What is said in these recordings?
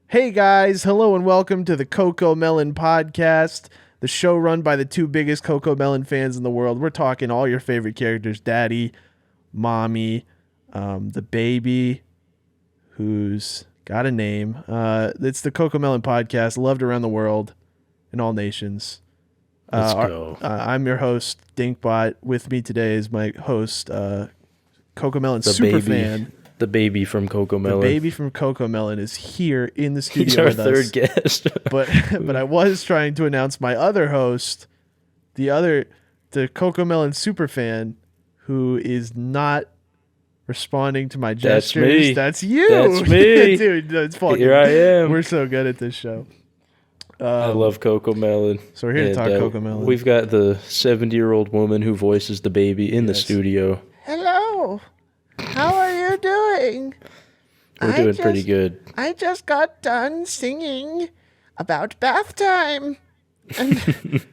Hey guys, hello and welcome to the Coco Melon Podcast, the show run by the two biggest Coco Melon fans in the world. We're talking all your favorite characters, Daddy, Mommy, the baby, who's got a name. It's the Coco Melon Podcast, loved around the world in all nations. Let's go. I'm your host, Dinkbot. With me today is my host, Coco Melon The Superfan. The baby from Coco Melon. The baby from Coco Melon is here in the studio He's our with us. third guest. but I was trying to announce my other host, the Coco Melon Superfan, who is not responding to my gestures. me. That's you. That's me. Dude, it's fucking. Here I am. We're so good at this show. I love Coco Melon. So we're here to talk Coco Melon. We've got the 70-year-old woman who voices the baby in the studio. Hello. How are you doing? We're doing pretty good. I just got done singing about bath time. And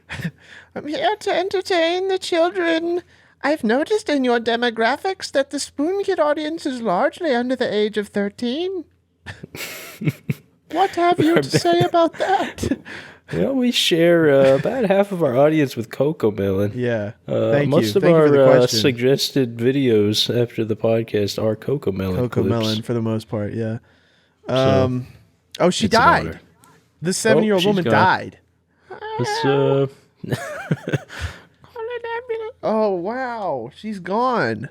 I'm here to entertain the children. I've noticed in your demographics that the Spoon Kid audience is largely under the age of 13. What have you to say about that? Well, we share about half of our audience with Coco Melon. Yeah. Most of our suggested videos after the podcast are Coco Melon. Coco clips. Melon for the most part, yeah. She it's an died. honor. The 7-year-old she's woman gone. died. Oh wow, she's gone.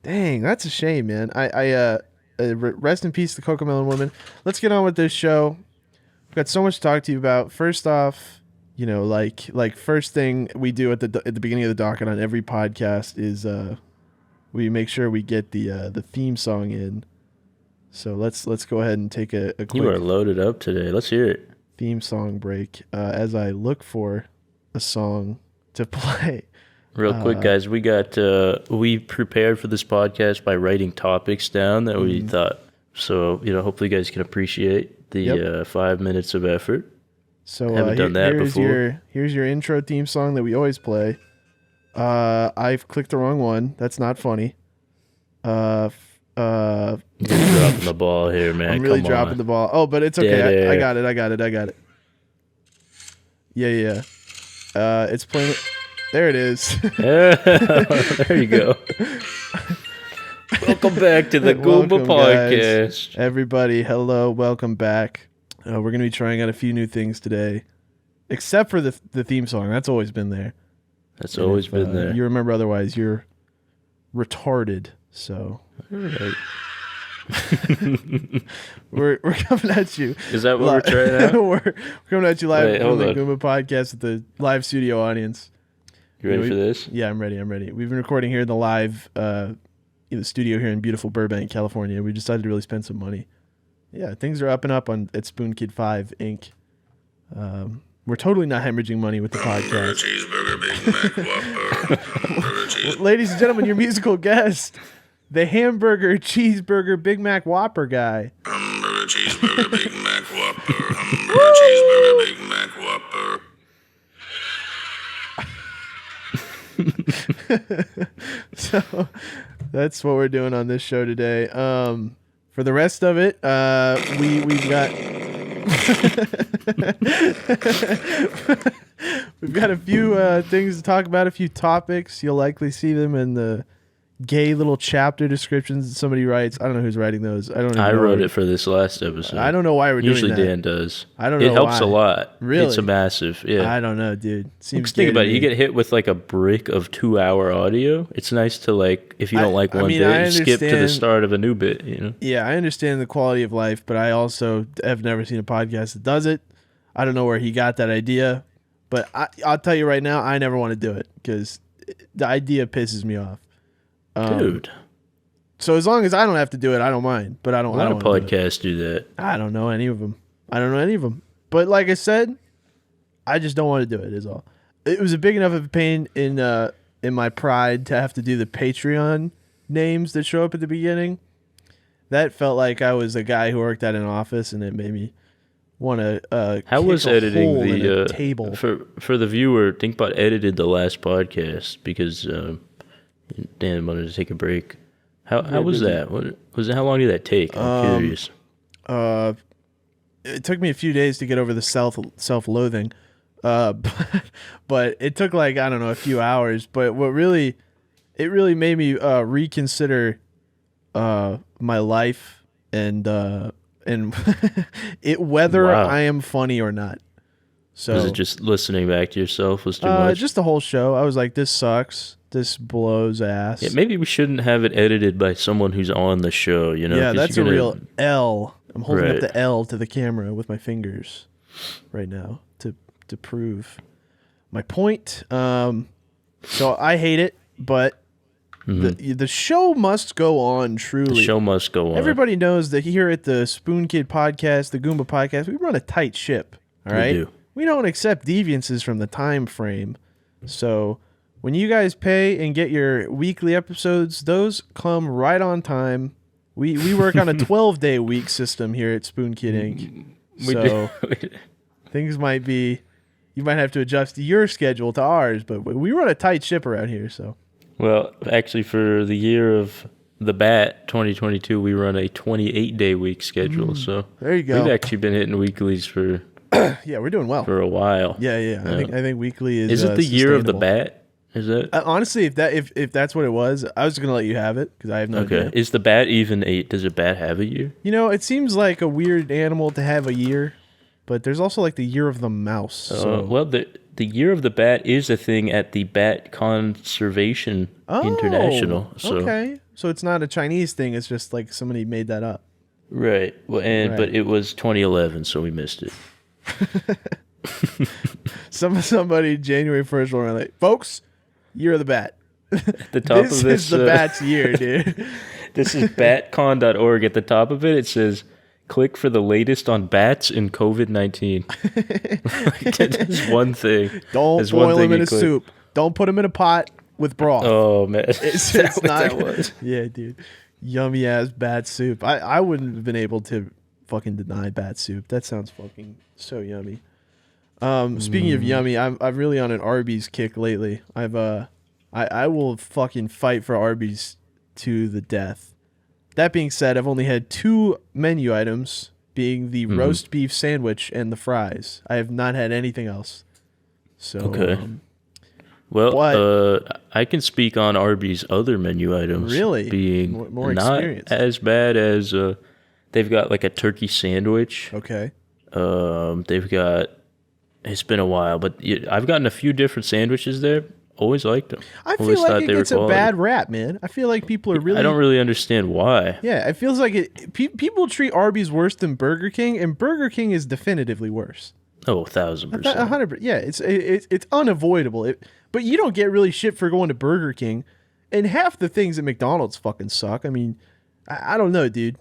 Dang, that's a shame, man. Rest in peace, the Coco Melon woman. Let's get on with this show. We've got so much to talk to you about. First off, like first thing we do at the beginning of the docket on every podcast is we make sure we get the theme song in. So let's go ahead and take a quick. You are loaded up today. Let's hear it. Theme song break as I look for a song to play. Real quick, guys, we prepared for this podcast by writing topics down that we thought. So, hopefully you guys can appreciate the 5 minutes of effort. So haven't done that before. Here's your intro theme song that we always play. I've clicked the wrong one. That's not funny. You're dropping the ball here, man. I'm really Come dropping on. the ball. Oh, but it's okay. I got it. Yeah. It's playing. There it is. There you go. Welcome back to the Goomba Podcast. Guys. Everybody, hello. Welcome back. We're going to be trying out a few new things today, except for the theme song. That's always been there. That's always been there. You remember otherwise, you're retarded. So All right. we're coming at you. Is that what we're trying out? We're coming at you live on the on. Goomba Podcast with the live studio audience. You ready for this? Yeah, I'm ready. We've been recording here in the live in the studio here in beautiful Burbank, California. We decided to really spend some money. Yeah, things are up and up at Spoon Kid 5 Inc. We're totally not hemorrhaging money with the podcast. Cheeseburger, Big Mac, Whopper. Ladies and gentlemen, your musical guest, the hamburger, cheeseburger, Big Mac, Whopper guy. Hamburger, cheeseburger, Big Mac, Whopper. Hamburger, cheeseburger, Big Mac, Whopper. So that's what we're doing on this show today. For the rest of it, we've got we've got a few things to talk about, a few topics. You'll likely see them in the gay little chapter descriptions that somebody writes. I don't know who's writing those. I wrote it for this last episode. I don't know why we're doing that. Usually Dan does. I don't know. It helps why. a lot. Really? It's a massive. Yeah. I don't know, dude. Seems Think about it. gay to You me. get hit with like a brick of 2-hour audio. It's nice to if you don't like one bit, skip to the understand- start of a new bit. Yeah, I understand the quality of life, but I also have never seen a podcast that does it. I don't know where he got that idea, but I'll tell you right now, I never want to do it because the idea pisses me off. Dude. So as long as I don't have to do it, I don't mind. But I don't. A lot I of don't wanna do it. podcasts do that. I don't know any of them. But like I said, I just don't want to do it. Is all. It was a big enough of a pain in my pride to have to do the Patreon names that show up at the beginning. That felt like I was a guy who worked at an office, and it made me want to. How was editing the table for the viewer? Thinkbot edited the last podcast because Dan wanted to take a break. How was that? How long did that take? I'm curious. it took me a few days to get over the self-loathing, but it took like, I don't know, a few hours. But it really made me reconsider my life and whether Wow. I am funny or not. So Was it just listening back to yourself was too much? just the whole show. I was like, this sucks. This blows ass. Yeah, maybe we shouldn't have it edited by someone who's on the show, you know? Yeah, 'cause that's you're a gonna- real L. I'm holding up Right. the L to the camera with my fingers right now to prove my point. So I hate it, but the show must go on. Truly, The show must go on. everybody knows that here at the Spoon Kid podcast, the Goomba podcast, we run a tight ship. All right, do. we don't accept deviances from the time frame. So when you guys pay and get your weekly episodes, those come right on time. We work on a 12-day week system here at Spoon Kid Inc. We So do. things might be, you might have to adjust your schedule to ours, but we run a tight ship around here. So Well, actually, for the year of the Bat 2022, we run a 28-day week schedule. So there you go. we've actually been hitting weeklies for Yeah, we're doing well. a while. Yeah. I think weekly is. Is it the year of the sustainable. Bat? Is it? Honestly, if that's what it was, I was gonna let you have it because I have no Okay. idea. Is the Bat even does a bat have a year? You know, it seems like a weird animal to have a year, but there's also like the year of the mouse. So Well, the year of the Bat is a thing at the Bat Conservation International. So okay, so it's not a Chinese thing. It's just like somebody made that up. right. Well, but Right. it was 2011, so we missed it. Somebody January 1st will run like, folks, year of the bat. At the top This of this, is the bat's year, dude. this is batcon.org. At the top of it, it says, "Click for the latest on bats and COVID-19." That's one thing. Don't There's one boil thing them in you a click. soup. Don't put them in a pot with broth. Oh man, It's Is that what not. that was? Yeah, dude. Yummy ass bat soup. I wouldn't have been able to fucking deny bat soup. That sounds fucking so yummy. Speaking of yummy, I'm really on an Arby's kick lately. I will fucking fight for Arby's to the death. That being said, I've only had 2 menu items, being the roast beef sandwich and the fries. I have not had anything else. So Okay. Well, But- I can speak on Arby's other menu items. Really? being More not experience. as bad as they've got like a turkey sandwich. okay. They've got. It's been a while, but I've gotten a few different sandwiches there. Always liked them. I Always feel like thought it they were gets a quality. bad rap, man. I feel like people are really. I don't really understand why. Yeah, it feels like people treat Arby's worse than Burger King, and Burger King is definitively worse. Oh, 1,000%. 100%. Yeah, it's unavoidable. But you don't get really shit for going to Burger King, and half the things at McDonald's fucking suck. I mean, I don't know, dude.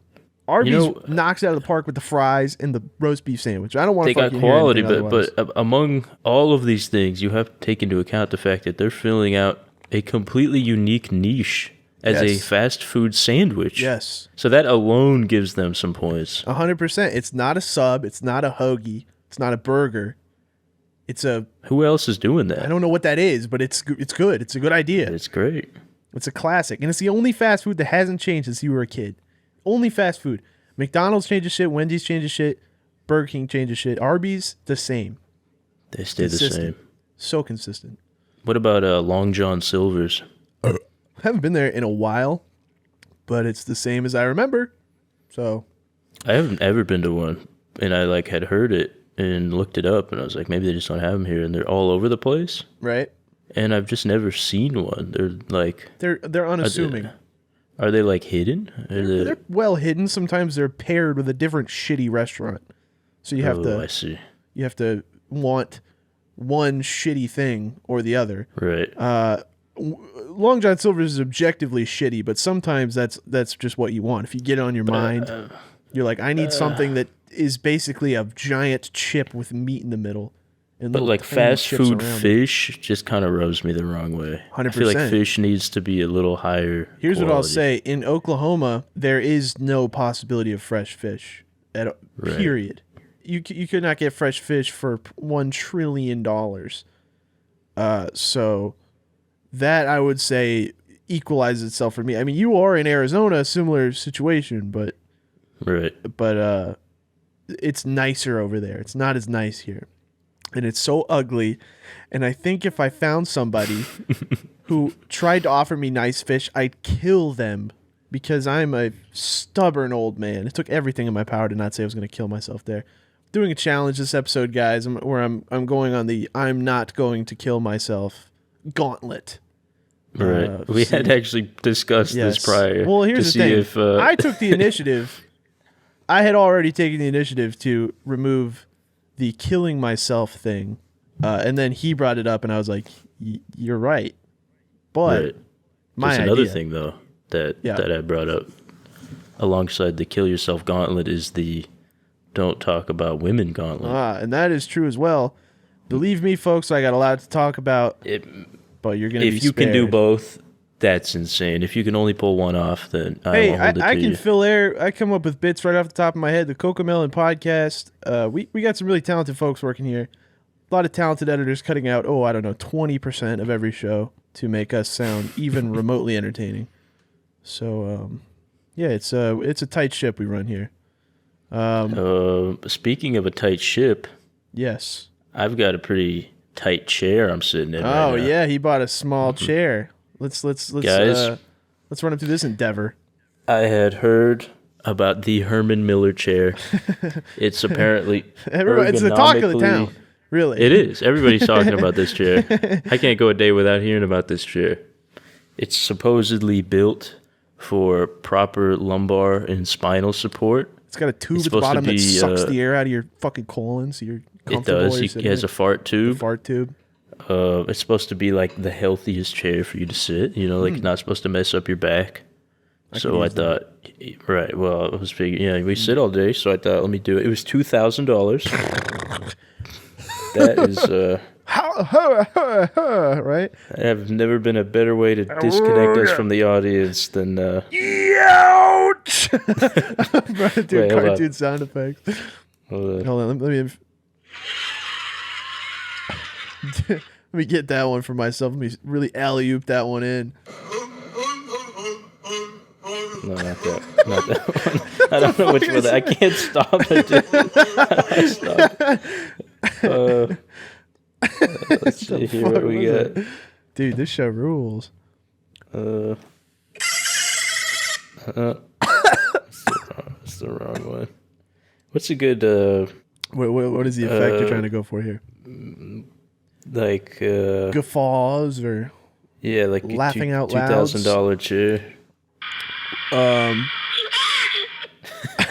Arby's knocks it out of the park with the fries and the roast beef sandwich. I don't want to. They got quality, but among all of these things, you have to take into account the fact that they're filling out a completely unique niche as a Yes. fast food sandwich. yes, So that alone gives them some points. 100%. It's not a sub. It's not a hoagie. It's not a burger. It's a. Who else is doing I that? don't know what that is, but it's good. It's a good idea. It's great. It's a classic, and it's the only fast food that hasn't changed since you were a kid. Only fast food. McDonald's changes shit. Wendy's changes shit. Burger King changes shit. Arby's the same. They stay the Consistent. same. So consistent. What about Long John Silver's? I haven't been there in a while, but it's the same as I remember. So I haven't ever been to one, and I had heard it and looked it up, and I was like, maybe they just don't have them here, and they're all over the place. right, And I've just never seen one. they're unassuming. Are they hidden? They're well hidden. Sometimes they're paired with a different shitty restaurant, so you have I to see. want one shitty thing or the other. Right. Long John Silver's is objectively shitty, but sometimes that's just what you want. If you get it on your mind, you're like, I need something that is basically a giant chip with meat in the middle. And But little tiny fast chips food around it. fish just kind of rubs me the wrong way. I feel like 100%. fish needs to be a little higher. Here's what I'll quality. say: in Oklahoma, there is no possibility of fresh fish. Right. Period. You could not get fresh fish for $1 trillion. So that I would say equalizes itself for me. I mean, you are in Arizona, a similar situation, but Right. it's nicer over there. It's not as nice here. And it's so ugly. And I think if I found somebody who tried to offer me nice fish, I'd kill them because I'm a stubborn old man. It took everything in my power to not say I was going to kill myself there. Doing a challenge this episode, guys, where I'm going on the I'm not going to kill myself gauntlet. Right. We had actually discussed this prior. Well, here's the thing. If, I took the initiative. I had already taken the initiative to remove the killing myself thing. And then he brought it up, and I was like, you're right. But right. my There's idea, another thing, though, that I brought up alongside the kill yourself gauntlet is the don't talk about women gauntlet. And that is true as well. Believe me, folks, I got a lot to talk about. But you're going to be If you can do both, that's insane. If you can only pull one off, then I can fill air. I come up with bits right off the top of my head. The Cocomelon podcast. We got some really talented folks working here. A lot of talented editors cutting out, 20% of every show to make us sound even remotely entertaining. So, it's a tight ship we run here. Speaking of a tight ship, yes, I've got a pretty tight chair I'm sitting in. Oh right now. yeah, he bought a small chair. Let's Guys, let's run him through this endeavor. I had heard about the Herman Miller chair. It's apparently it's the talk of the town. Really, it is. Everybody's talking about this chair. I can't go a day without hearing about this chair. It's supposedly built for proper lumbar and spinal support. It's got a tube at the bottom that sucks the air out of your fucking colon, so you're comfortable. It does. It has a fart tube. It's supposed to be like the healthiest chair for you to sit. Not supposed to mess up your back. So I thought, right. Well, I was figuring, we sit all day, so I thought, let me do it. It was $2,000. That is, right? I have never been a better way to disconnect us from the audience than. Ouch! I'm trying to do cartoon sound effects. Hold on, let me get that one for myself. Let me really alley-oop that one in. No, not that one. I don't know which one. I can't stop it. Let's see here what we got. Dude, this show rules. That's the wrong one. What's a good... What is the effect you're trying to go for here? Like... guffaws or... Yeah, like laughing out loud. $2,000 chair.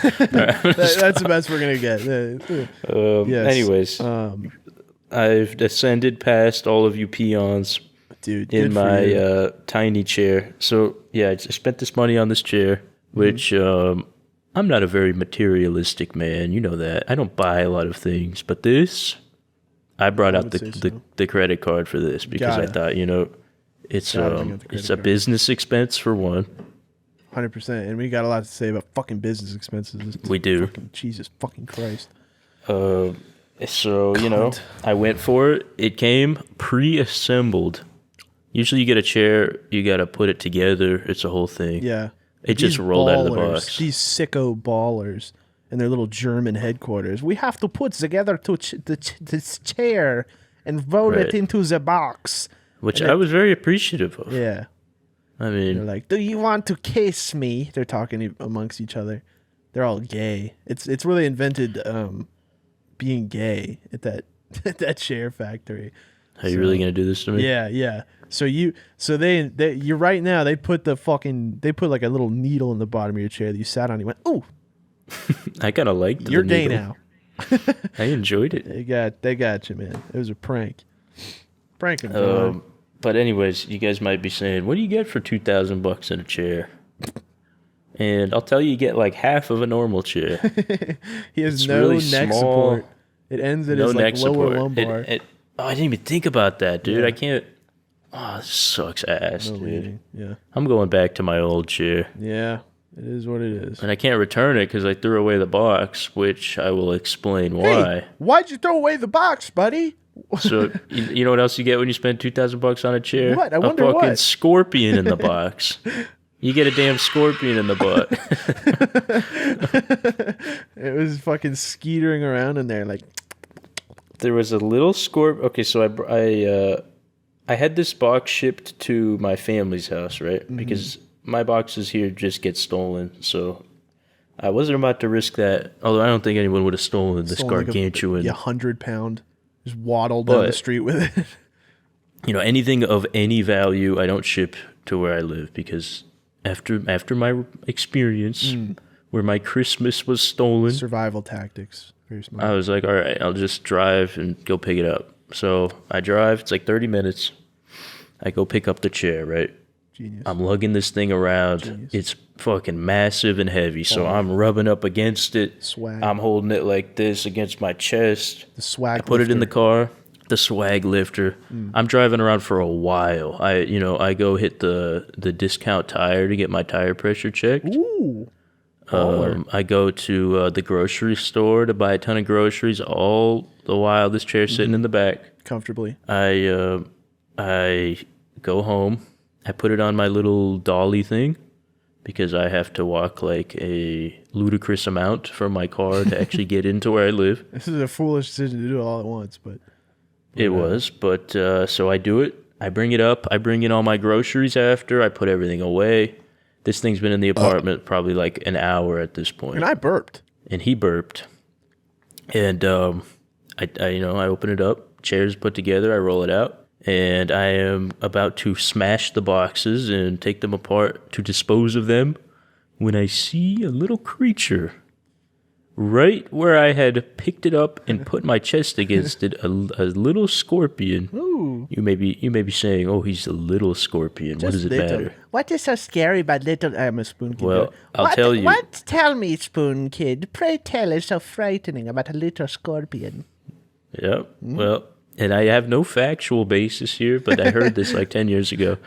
That's the best we're gonna get. Yes. Anyways, I've descended past all of you peons, dude, in my tiny chair. So yeah, I spent this money on this chair, which I'm not a very materialistic man. You know that. I don't buy a lot of things, but this, I brought out the credit card for this because I thought it's a business expense for one. 100%, and we got a lot to say about fucking business expenses. We do. Jesus fucking Christ. So, I went for it. It came pre-assembled. Usually you get a chair, you got to put it together. It's a whole thing. Yeah. It just rolled out of the box. These sicko ballers in their little German headquarters. We have to put together this chair and roll it into the box. Which I was very appreciative of. Yeah. I mean, they're like, "Do you want to kiss me?" They're talking amongst each other. They're all gay. It's where they invented being gay at that chair factory. Are you really gonna do this to me? Yeah. So you're right now. They put like a little needle in the bottom of your chair that you sat on. You went, "Ooh." I kind of liked it. You're gay now. I enjoyed it. They got you, man. It was a prank. Pranking. But anyways, you guys might be saying, "What do you get for $2,000 in a chair?" And I'll tell you get like half of a normal chair. He has no really neck support. It ends at his lower support. lumbar. I didn't even think about that, dude. I can't. Oh, this sucks ass, dude. Leading. Yeah. I'm going back to my old chair. Yeah, it is what it is. And I can't return it because I threw away the box, which I will explain why. Hey, why'd you throw away the box, buddy? So you know what else you get when you spend $2,000 on a chair? What? I wonder a fucking what. scorpion in the box. You get a damn scorpion in the butt. It was fucking skeetering around in there like. There was a little scorpion. Okay, so I had this box shipped to my family's house, right? Mm-hmm. Because my boxes here just get stolen, so I wasn't about to risk that. Although I don't think anyone would have stolen this gargantuan, like 100-pound, just waddle down the street with it. You know, anything of any value, I don't ship to where I live because after my experience where my Christmas was stolen, survival tactics. Very smart. I was like, all right, I'll just drive and go pick it up. So I drive. It's like 30 minutes. I go pick up the chair, right? Genius. I'm lugging this thing around. Genius. It's fucking massive and heavy. So I'm rubbing up against it. Swag. I'm holding it like this against my chest. The swag. I put it in the car. The swag lifter. I'm driving around for a while. I go hit the discount tire to get my tire pressure checked. Ooh. I go to the grocery store to buy a ton of groceries. All the while, this chair's sitting in the back comfortably. I go home. I put it on my little dolly thing because I have to walk like a ludicrous amount from my car to actually get into where I live. This is a foolish decision to do it all at once, but it was. But so I do it. I bring it up. I bring in all my groceries after. I put everything away. This thing's been in the apartment probably like an hour at this point. And I burped. And he burped. And I open it up. Chair's put together. I roll it out. And I am about to smash the boxes and take them apart to dispose of them when I see a little creature right where I had picked it up and put my chest against it, a little scorpion. Ooh. You may be saying, "Oh, he's a little scorpion. What does it matter?" What is so scary about little? I'm a spoon kid. Well, I'll tell you. What? Tell me, spoon kid. Pray tell is so frightening about a little scorpion. Yep. Well, and I have no factual basis here, but I heard this like 10 years ago,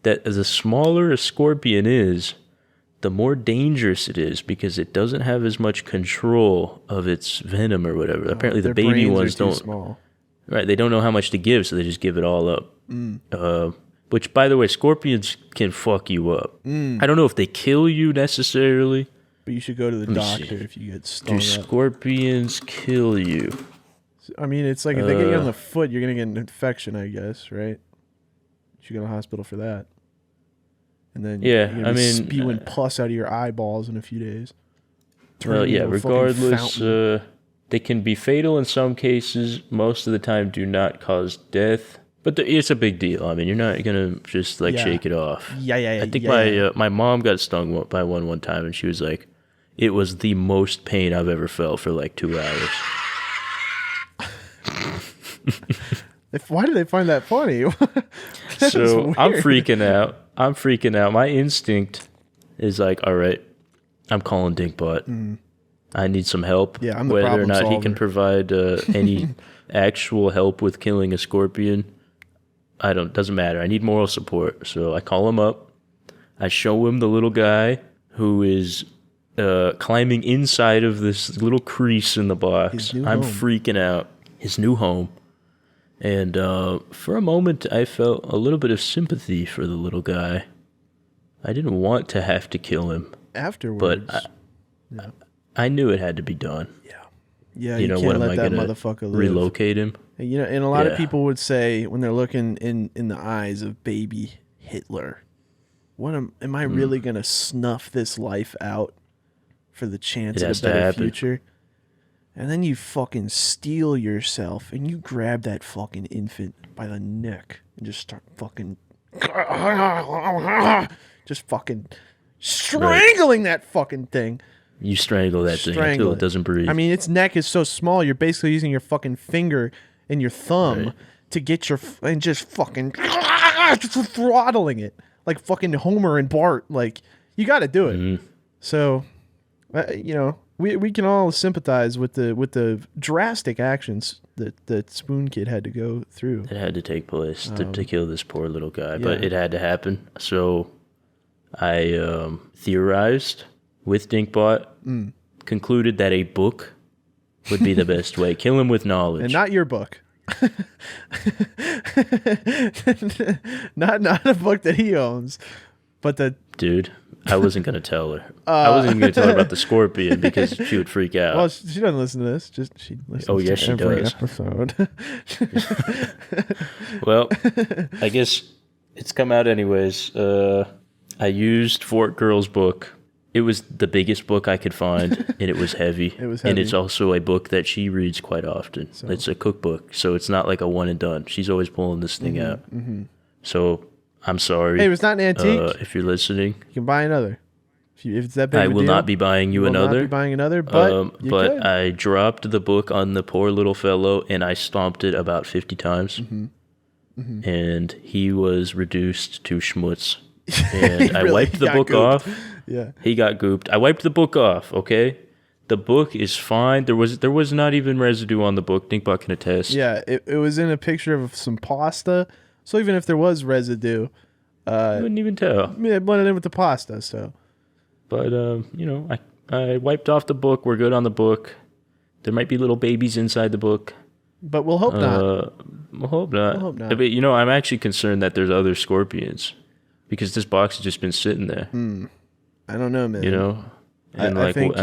that the smaller a scorpion is, the more dangerous it is because it doesn't have as much control of its venom or whatever. Apparently the baby ones don't. Small. Right, they don't know how much to give, so they just give it all up. Which, by the way, scorpions can fuck you up. I don't know if they kill you necessarily. But you should go to the doctor if you get stung up. Do scorpions kill you? I mean, it's like if they get you on the foot, you're going to get an infection, I guess, right? You should go to the hospital for that. And then you're going to be spewing pus out of your eyeballs in a few days. Well, yeah, regardless, they can be fatal in some cases. Most of the time do not cause death. But it's a big deal. I mean, you're not going to just shake it off. Yeah. I think my mom got stung by one time, and she was like, it was the most pain I've ever felt for like 2 hours. Why do they find that funny? So I'm freaking out. My instinct is like, all right, I'm calling Dinkbot. I need some help. Yeah, I'm the whether or problem not solver. He can provide any actual help with killing a scorpion. Doesn't matter. I need moral support. So I call him up. I show him the little guy who is climbing inside of this little crease in the box. I'm freaking out. His new home. And for a moment, I felt a little bit of sympathy for the little guy. I didn't want to have to kill him. Afterwards. But I knew it had to be done. Yeah, you can't let that motherfucker live. Relocate him? You know, and a lot of people would say when they're looking in the eyes of baby Hitler, am I really going to snuff this life out for the chance of a better future? And then you fucking steel yourself and you grab that fucking infant by the neck and just start fucking strangling that fucking thing. You strangle that thing until it doesn't breathe. I mean, its neck is so small, you're basically using your fucking finger and your thumb to get and just fucking just throttling it like fucking Homer and Bart. Like, you got to do it. So, we can all sympathize with the drastic actions that Spoon Kid had to go through. It had to take place to kill this poor little guy, but it had to happen. So I theorized with Dinkbot, concluded that a book would be the best way. Kill him with knowledge. And not your book. not a book that he owns, But the Dude, I wasn't gonna tell her. I wasn't even gonna tell her about the scorpion because she would freak out. well, she doesn't listen to this. Just she listens. Oh, yes, to she every does. episode. Well, I guess it's come out anyways. I used Fort Girl's book. It was the biggest book I could find, and it was heavy. It was And heavy. it's also a book that she reads quite often. So- It's a cookbook, so it's not like a one and done. She's always pulling this thing out. So I'm sorry. Hey, it was not an antique. If you're listening, You can buy another. If it's that big I of a will deal, not be buying you will not another. be buying another, but you could. I dropped the book on the poor little fellow, and I stomped it about 50 times. And he was reduced to schmutz. And I Really, wiped he the got book gooped. off. Yeah. He got gooped. I wiped the book off, okay? The book is fine. There was not even residue on the book. Dinkbot can attest. Yeah, it was in a picture of some pasta. So even if there was residue, I wouldn't even tell. I mean, it blended in with the pasta. So But, I wiped off the book. We're good on the book. There might be little babies inside the book. but we'll hope not. We'll hope not. We'll hope not. But, I'm actually concerned that there's other scorpions because this box has just been sitting there, I don't know, man. And I think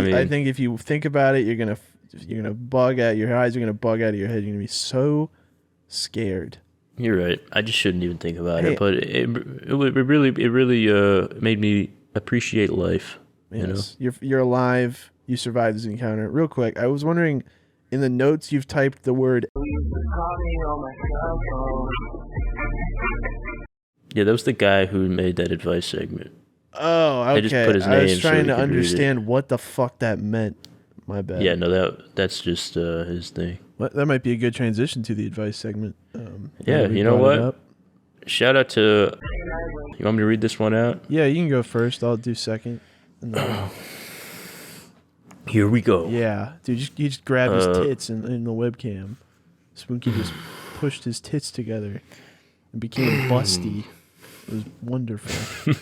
if you think about it, you're gonna bug out. Your eyes are gonna bug out of your head. You're gonna be so scared. you're right. I just shouldn't even think about Hey. it. But it really made me appreciate life. Yes, you're alive. You survived this encounter. Real quick, I was wondering, in the notes you've typed the word. Yeah, that was the guy who made that advice segment. Oh, okay. I just put his I was name so trying he to could read it. understand what the fuck that meant. My bad. Yeah, no, that's just his thing. Well, that might be a good transition to the advice segment. Yeah, now we you know brought it what? up. Shout out to. You want me to read this one out? Yeah, you can go first. I'll do second. And then- Here we go. yeah, dude, you just grabbed his tits in the webcam. Spooky just pushed his tits together and became busty. It was wonderful.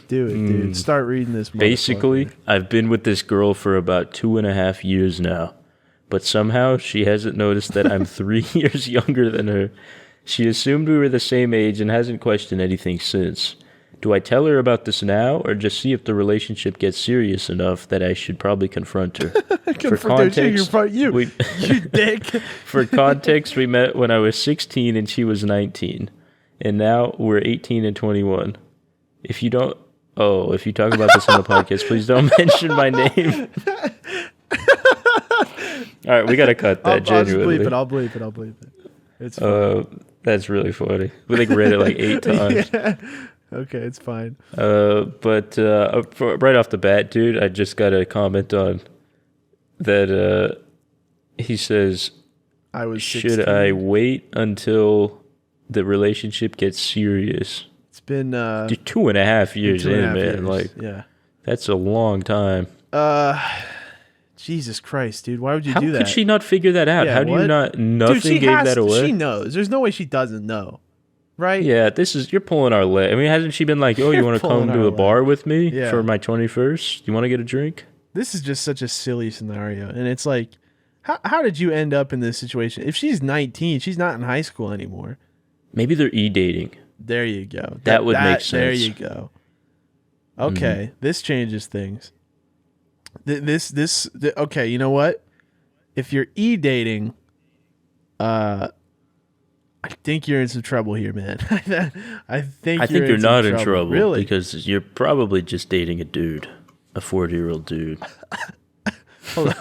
Do it, dude. Start reading this. Basically, motherfucker. I've been with this girl for about 2.5 years now, but somehow she hasn't noticed that I'm 3 years younger than her. She assumed we were the same age and hasn't questioned anything since. Do I tell her about this now, or just see if the relationship gets serious enough that I should probably confront her? You dick. For context, we met when I was 16 and she was 19, and now we're 18 and 21. If you talk about this on the podcast, please don't mention my name. All right, we gotta cut that. I'll just Genuinely, bleep it. I'll bleep it. It's fine. that's really funny. We read it like 8 times. Yeah. Okay, it's fine. But right off the bat, dude, I just got a comment on that. He says, I was 16. "Should I wait until the relationship gets serious?" It's been Dude, 2.5 years 2.5 in, man. years. Like, yeah. that's a long time. Jesus Christ, dude, why would you How do that? could she not figure that out? Yeah, How do you what? not? Nothing Dude, she gave has that to. away. She knows. There's no way she doesn't know, right? Yeah, you're pulling our leg. I mean, hasn't she been like, "Oh, you want to Pulling come to our a bar with me Yeah. for my 21st? You want to get a drink?" This is just such a silly scenario, and it's like, how did you end up in this situation? If she's 19, she's not in high school anymore. Maybe they're e-dating. There you go. That would make There sense. you go. Okay, this changes things. Okay, you know what? If you're e-dating, I think you're in some trouble here, man. I think you're not in trouble. Really? Because you're probably just dating a dude, a 40-year-old dude. Hold on.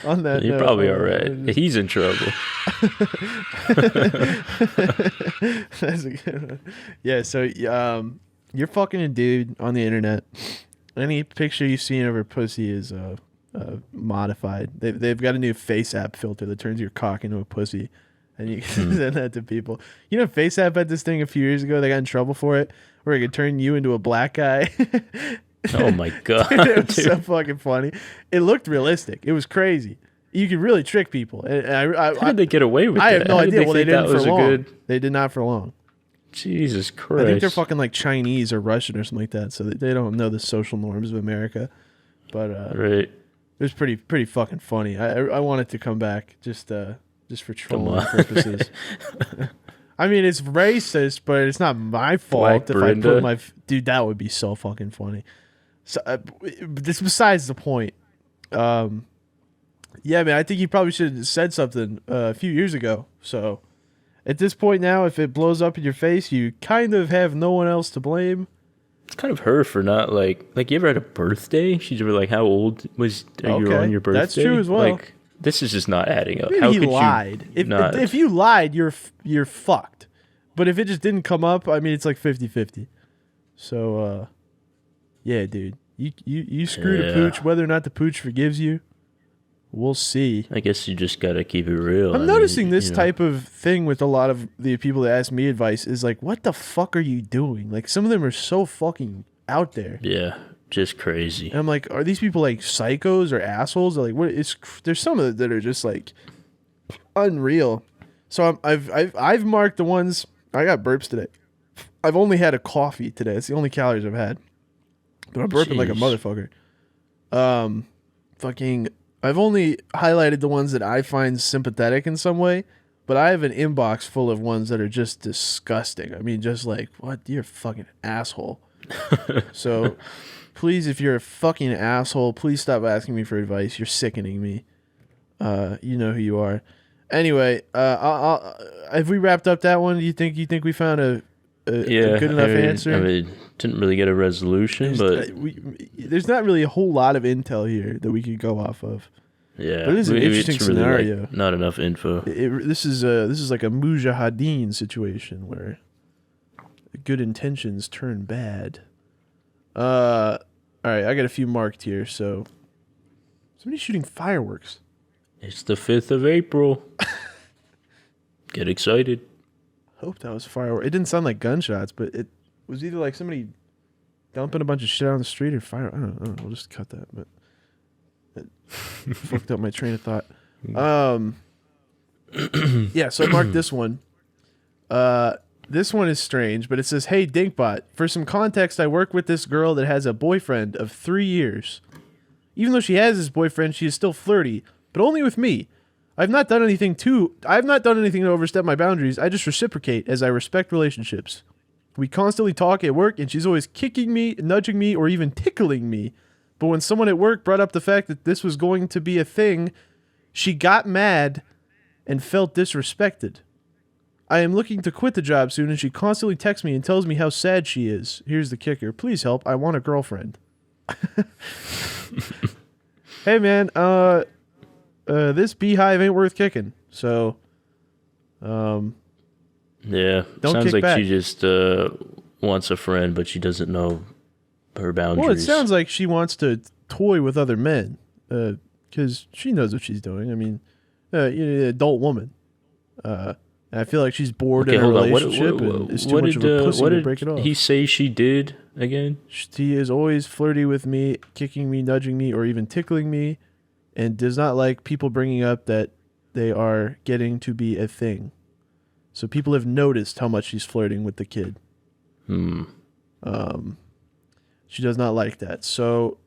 On that You're note, probably all right. He's in trouble. That's a good one. Yeah, so you're fucking a dude on the internet. Any picture you've seen of her pussy is modified. They've got a new face app filter that turns your cock into a pussy, and you can send that to people. You know, face app had this thing a few years ago. They got in trouble for it, where it could turn you into a black guy. Oh my god, It was dude. so fucking funny. It looked realistic. It was crazy. You could really trick people. And How did they get away with I that? have no How did idea. Well, they think that didn't for was a long. good? They did not for long. Jesus Christ. I think they're fucking like Chinese or Russian or something like that, so they don't know the social norms of America. But Right. it was pretty fucking funny. I want it to come back just for trolling on. purposes. I mean, it's racist, but it's not my fault Black if I Brenda? put my dude. That would be so fucking funny. So this besides the point. Yeah, man, I think he probably should have said something a few years ago. So at this point now, if it blows up in your face, you kind of have no one else to blame. It's kind of her for not like you ever had a birthday? She's ever like, how old was you Okay, on your birthday? that's true as well. Like, this is just not adding up. Maybe How he could lied. you not? If you lied, you're fucked. But if it just didn't come up, I mean, it's like 50-50. So, yeah, dude, you screwed a pooch. Whether or not the pooch forgives you, we'll see. I guess you just gotta keep it real. I'm noticing this type of thing with a lot of the people that ask me advice is like, what the fuck are you doing? Like, some of them are so fucking out there. Yeah, just crazy. And I'm like, are these people like psychos or assholes? Or like, what? There's some of it that are just like unreal. So I've marked the ones. I got burps today. I've only had a coffee today. It's the only calories I've had. But I'm burping like a motherfucker. I've only highlighted the ones that I find sympathetic in some way, but I have an inbox full of ones that are just disgusting. I mean, just like, what? You're a fucking asshole. So please, if you're a fucking asshole, please stop asking me for advice. You're sickening me. You know who you are. Anyway, have we wrapped up that one? Do you think we found a good enough answer? I mean, didn't really get a resolution, but there's not really a whole lot of intel here that we could go off of. Yeah, but it is an interesting it's really scenario. Like not enough info. This is like a mujahideen situation where good intentions turn bad. All right, I got a few marked here. So somebody's shooting fireworks. It's the 5th of April. Get excited. Hope that was fireworks. It didn't sound like gunshots, but it was either like somebody dumping a bunch of shit on the street or fire. I don't know. We'll just cut that. But it fucked up my train of thought. Yeah, so I marked this one. This one is strange, but it says, "Hey, Dinkbot, for some context, I work with this girl that has a boyfriend of 3 years. Even though she has this boyfriend, she is still flirty, but only with me. I've not done anything to overstep my boundaries. I just reciprocate as I respect relationships. We constantly talk at work, and she's always kicking me, nudging me, or even tickling me. But when someone at work brought up the fact that this was going to be a thing, she got mad and felt disrespected. I am looking to quit the job soon, and she constantly texts me and tells me how sad she is. Here's the kicker. Please help. I want a girlfriend." Hey, man. This beehive ain't worth kicking. So, yeah, don't sounds kick like back. she just wants a friend, but she doesn't know her boundaries. Well, it sounds like she wants to toy with other men, because she knows what she's doing. I mean, you're an adult woman. And I feel like she's bored in a relationship and is too much of a pussy to break it off. He say she did again? She is always flirty with me, kicking me, nudging me, or even tickling me, and does not like people bringing up that they are getting to be a thing. So people have noticed how much she's flirting with the kid. She does not like that. So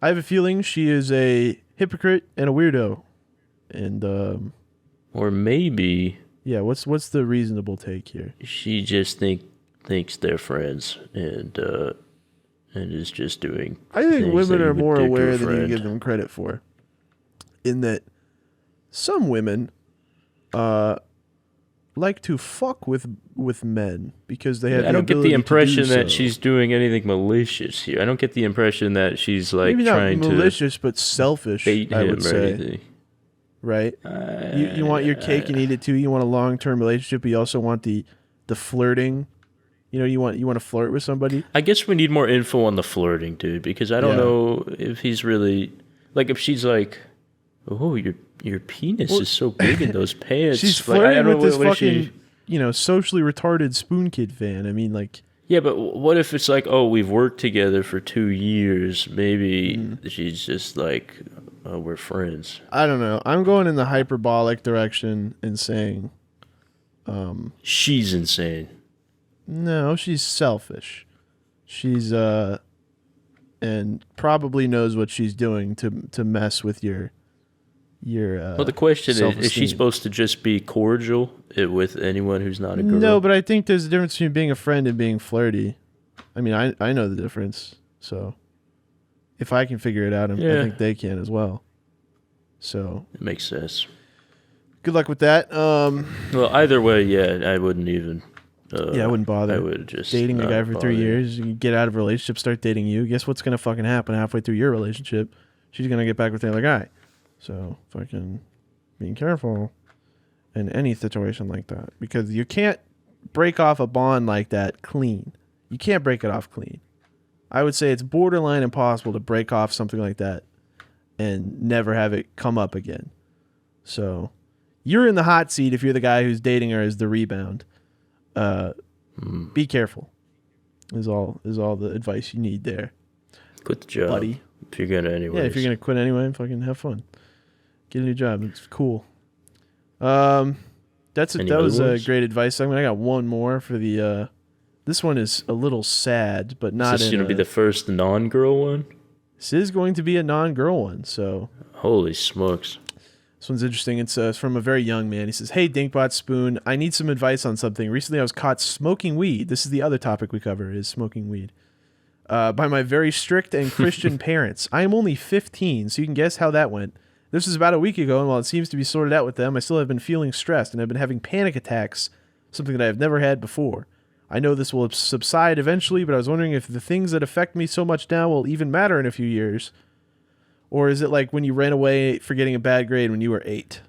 I have a feeling she is a hypocrite and a weirdo. And or maybe yeah, what's the reasonable take here? she just thinks they're friends and is just doing. I think things women that you are would more do to a aware than you friend. give them credit for. In that some women like to fuck with men because they have I don't get ability the to impression do that so. she's doing anything malicious here. I don't get the impression that she's like Maybe not trying malicious, but selfish, to bait I him would or say. anything. Right? You want your cake and eat it too. You want a long-term relationship, but you also want the flirting. You know, you want to flirt with somebody. I guess we need more info on the flirting, dude, because I don't know if he's really like if she's like, "Oh, your penis is so big in those pants." She's Like, I flirting don't with know, this what fucking, she, socially retarded Spoon Kid fan. I mean, like, yeah, but what if it's like, oh, we've worked together for 2 years? Maybe she's just like, oh, we're friends. I don't know. I'm going in the hyperbolic direction and saying, She's insane. no, she's selfish. She's and probably knows what she's doing to mess with your your Well, the question is she self-esteem. supposed to just be cordial with anyone who's not a girl? No, but I think there's a difference between being a friend and being flirty. I mean, I know the difference. So if I can figure it out, I think they can as well. So it makes sense. Good luck with that. Well, either way, yeah, I wouldn't even. I wouldn't bother. I would just dating a guy for 3 bother. years. You get out of a relationship, start dating you. Guess what's gonna fucking happen halfway through your relationship? She's gonna get back with the other guy. So fucking being careful in any situation like that, because you can't break off a bond like that clean. You can't break it off clean. I would say it's borderline impossible to break off something like that and never have it come up again. So you're in the hot seat if you're the guy who's dating her as the rebound. Be careful. Is all the advice you need there. Quit the job, buddy. If you're gonna anyway. Yeah, if you're gonna quit anyway, fucking have fun. Get a new job. It's cool. That was great advice. I got one more for the. This one is a little sad, but not. Is this gonna be the first non-girl one? This is going to be a non-girl one. So. Holy smokes. This one's interesting. It's from a very young man. He says, "Hey, Dinkbot Spoon, I need some advice on something. Recently, I was caught smoking weed. This is the other topic we cover, is smoking weed. By my very strict and Christian parents. I am only 15, so you can guess how that went. This was about a week ago, and while it seems to be sorted out with them, I still have been feeling stressed, and I've been having panic attacks, something that I've never had before. I know this will subside eventually, but I was wondering if the things that affect me so much now will even matter in a few years. Or is it like when you ran away for getting a bad grade when you were 8?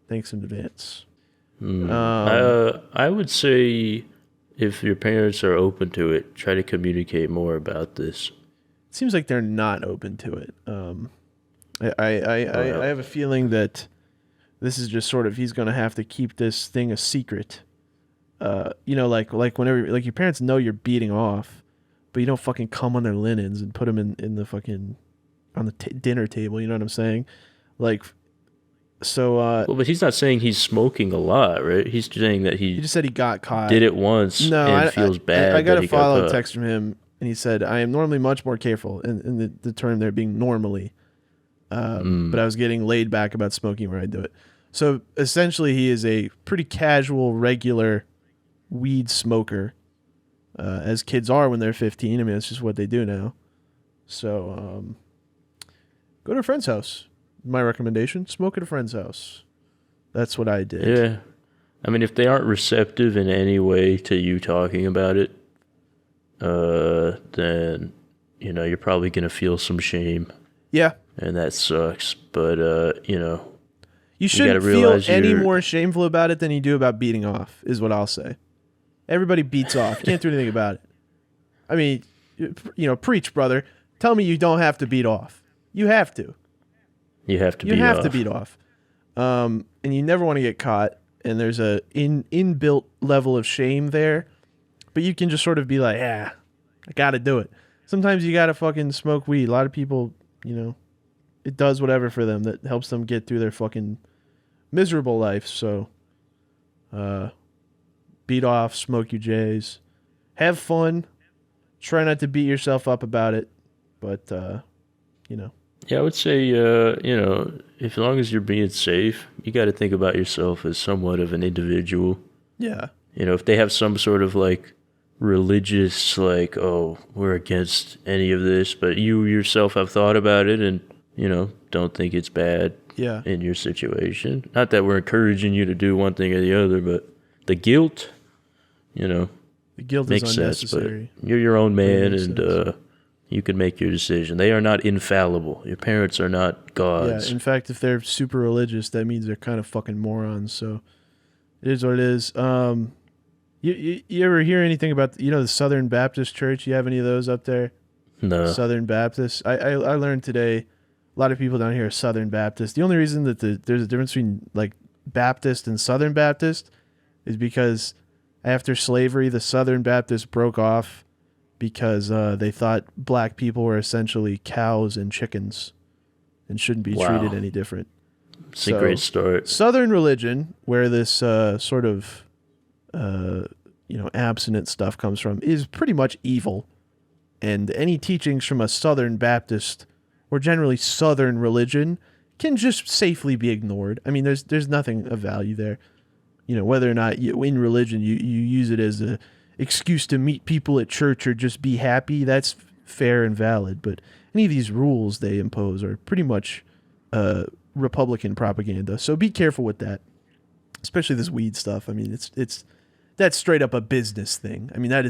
Thanks in advance." I would say if your parents are open to it, try to communicate more about this. It seems like they're not open to it. I have a feeling that this is just sort of, he's going to have to keep this thing a secret. Like whenever, like your parents know you're beating off, but you don't fucking come on their linens and put them in the fucking, on the dinner table. You know what I'm saying? Like, so. Well, but he's not saying he's smoking a lot, right? He's saying that he just said he got caught. Did it once and feels bad. I got a follow-up caught. text from him, and he said, "I am normally much more careful," in the term there being normally. But I was getting laid back about smoking where I do it. So essentially, he is a pretty casual, regular weed smoker, as kids are when they're 15. I mean, that's just what they do now. So go to a friend's house. My recommendation, smoke at a friend's house. That's what I did. Yeah. I mean, if they aren't receptive in any way to you talking about it, then, you're probably going to feel some shame. Yeah. And that sucks. But, you shouldn't feel any more shameful about it than you do about beating off, is what I'll say. Everybody beats off. You can't do anything about it. I mean, preach, brother. Tell me you don't have to beat off. You have to. You have to beat off. And you never want to get caught. And there's a inbuilt level of shame there. But you can just sort of be like, I got to do it. Sometimes you got to fucking smoke weed. A lot of people, it does whatever for them that helps them get through their fucking miserable life. So, beat off, smoke your J's. Have fun. Try not to beat yourself up about it. But, Yeah, I would say, as long as you're being safe, you got to think about yourself as somewhat of an individual. Yeah. If they have some sort of religious, we're against any of this, but you yourself have thought about it and, don't think it's bad in your situation. Not that we're encouraging you to do one thing or the other, but the guilt, the guilt makes is unnecessary. sense, but you're your own man and you can make your decision. They are not infallible. Your parents are not gods. Yeah, in fact, if they're super religious, that means they're kind of fucking morons. So it is what it is. You ever hear anything about the Southern Baptist Church? You have any of those up there? No. Southern Baptist. I learned today. A lot of people down here are Southern Baptist. The only reason that there's a difference between Baptist and Southern Baptist is because after slavery, the Southern Baptists broke off because they thought black people were essentially cows and chickens and shouldn't be treated any different. It's a great story. Southern religion, where this sort of abstinent stuff comes from, is pretty much evil. And any teachings from a Southern Baptist or generally Southern religion can just safely be ignored. I mean, there's nothing of value there. You know, whether or not in religion you use it as a excuse to meet people at church or just be happy, that's fair and valid. But any of these rules they impose are pretty much Republican propaganda. So be careful with that, especially this weed stuff. I mean, that's straight up a business thing. I mean, that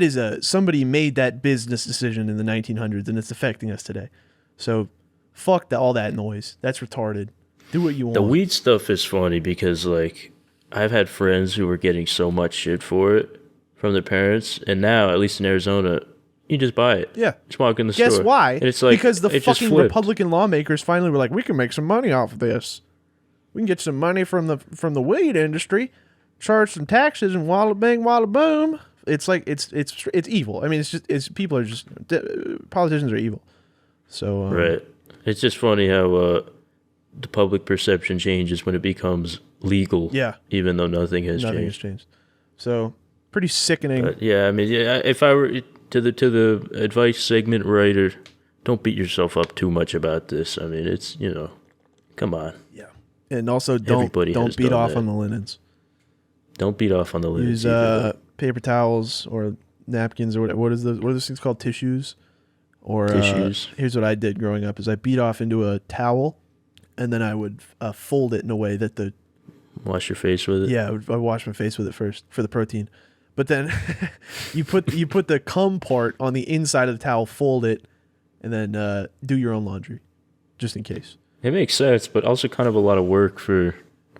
is somebody made that business decision in the 1900s, and it's affecting us today. So fuck all that noise. That's retarded. Do what you want. The weed stuff is funny because, like, I've had friends who were getting so much shit for it from their parents, and now, at least in Arizona, you just buy it. Yeah. Just walk in the store. Guess why? And it's like, because the it just fucking flipped. Republican lawmakers finally were like, we can make some money off of this. We can get some money from the weed industry, charge some taxes, and walla bang, walla boom. It's like it's evil. I mean, politicians are evil. So Right. It's just funny how the public perception changes when it becomes legal. Yeah. Even though nothing has changed. So pretty sickening. But yeah, I mean, yeah, if I were to the advice segment writer, don't beat yourself up too much about this. I mean, it's, come on. Yeah. And also don't beat off on the linens. Don't beat off on the linens. Use paper towels or napkins or whatever. What are those things called? Tissues. Or tissues. Here's what I did growing up: is I beat off into a towel, and then I would fold it in a way that wash your face with it. Yeah, I wash my face with it first for the protein, but then you put the cum part on the inside of the towel, fold it, and then do your own laundry, just in case. It makes sense, but also kind of a lot of work for.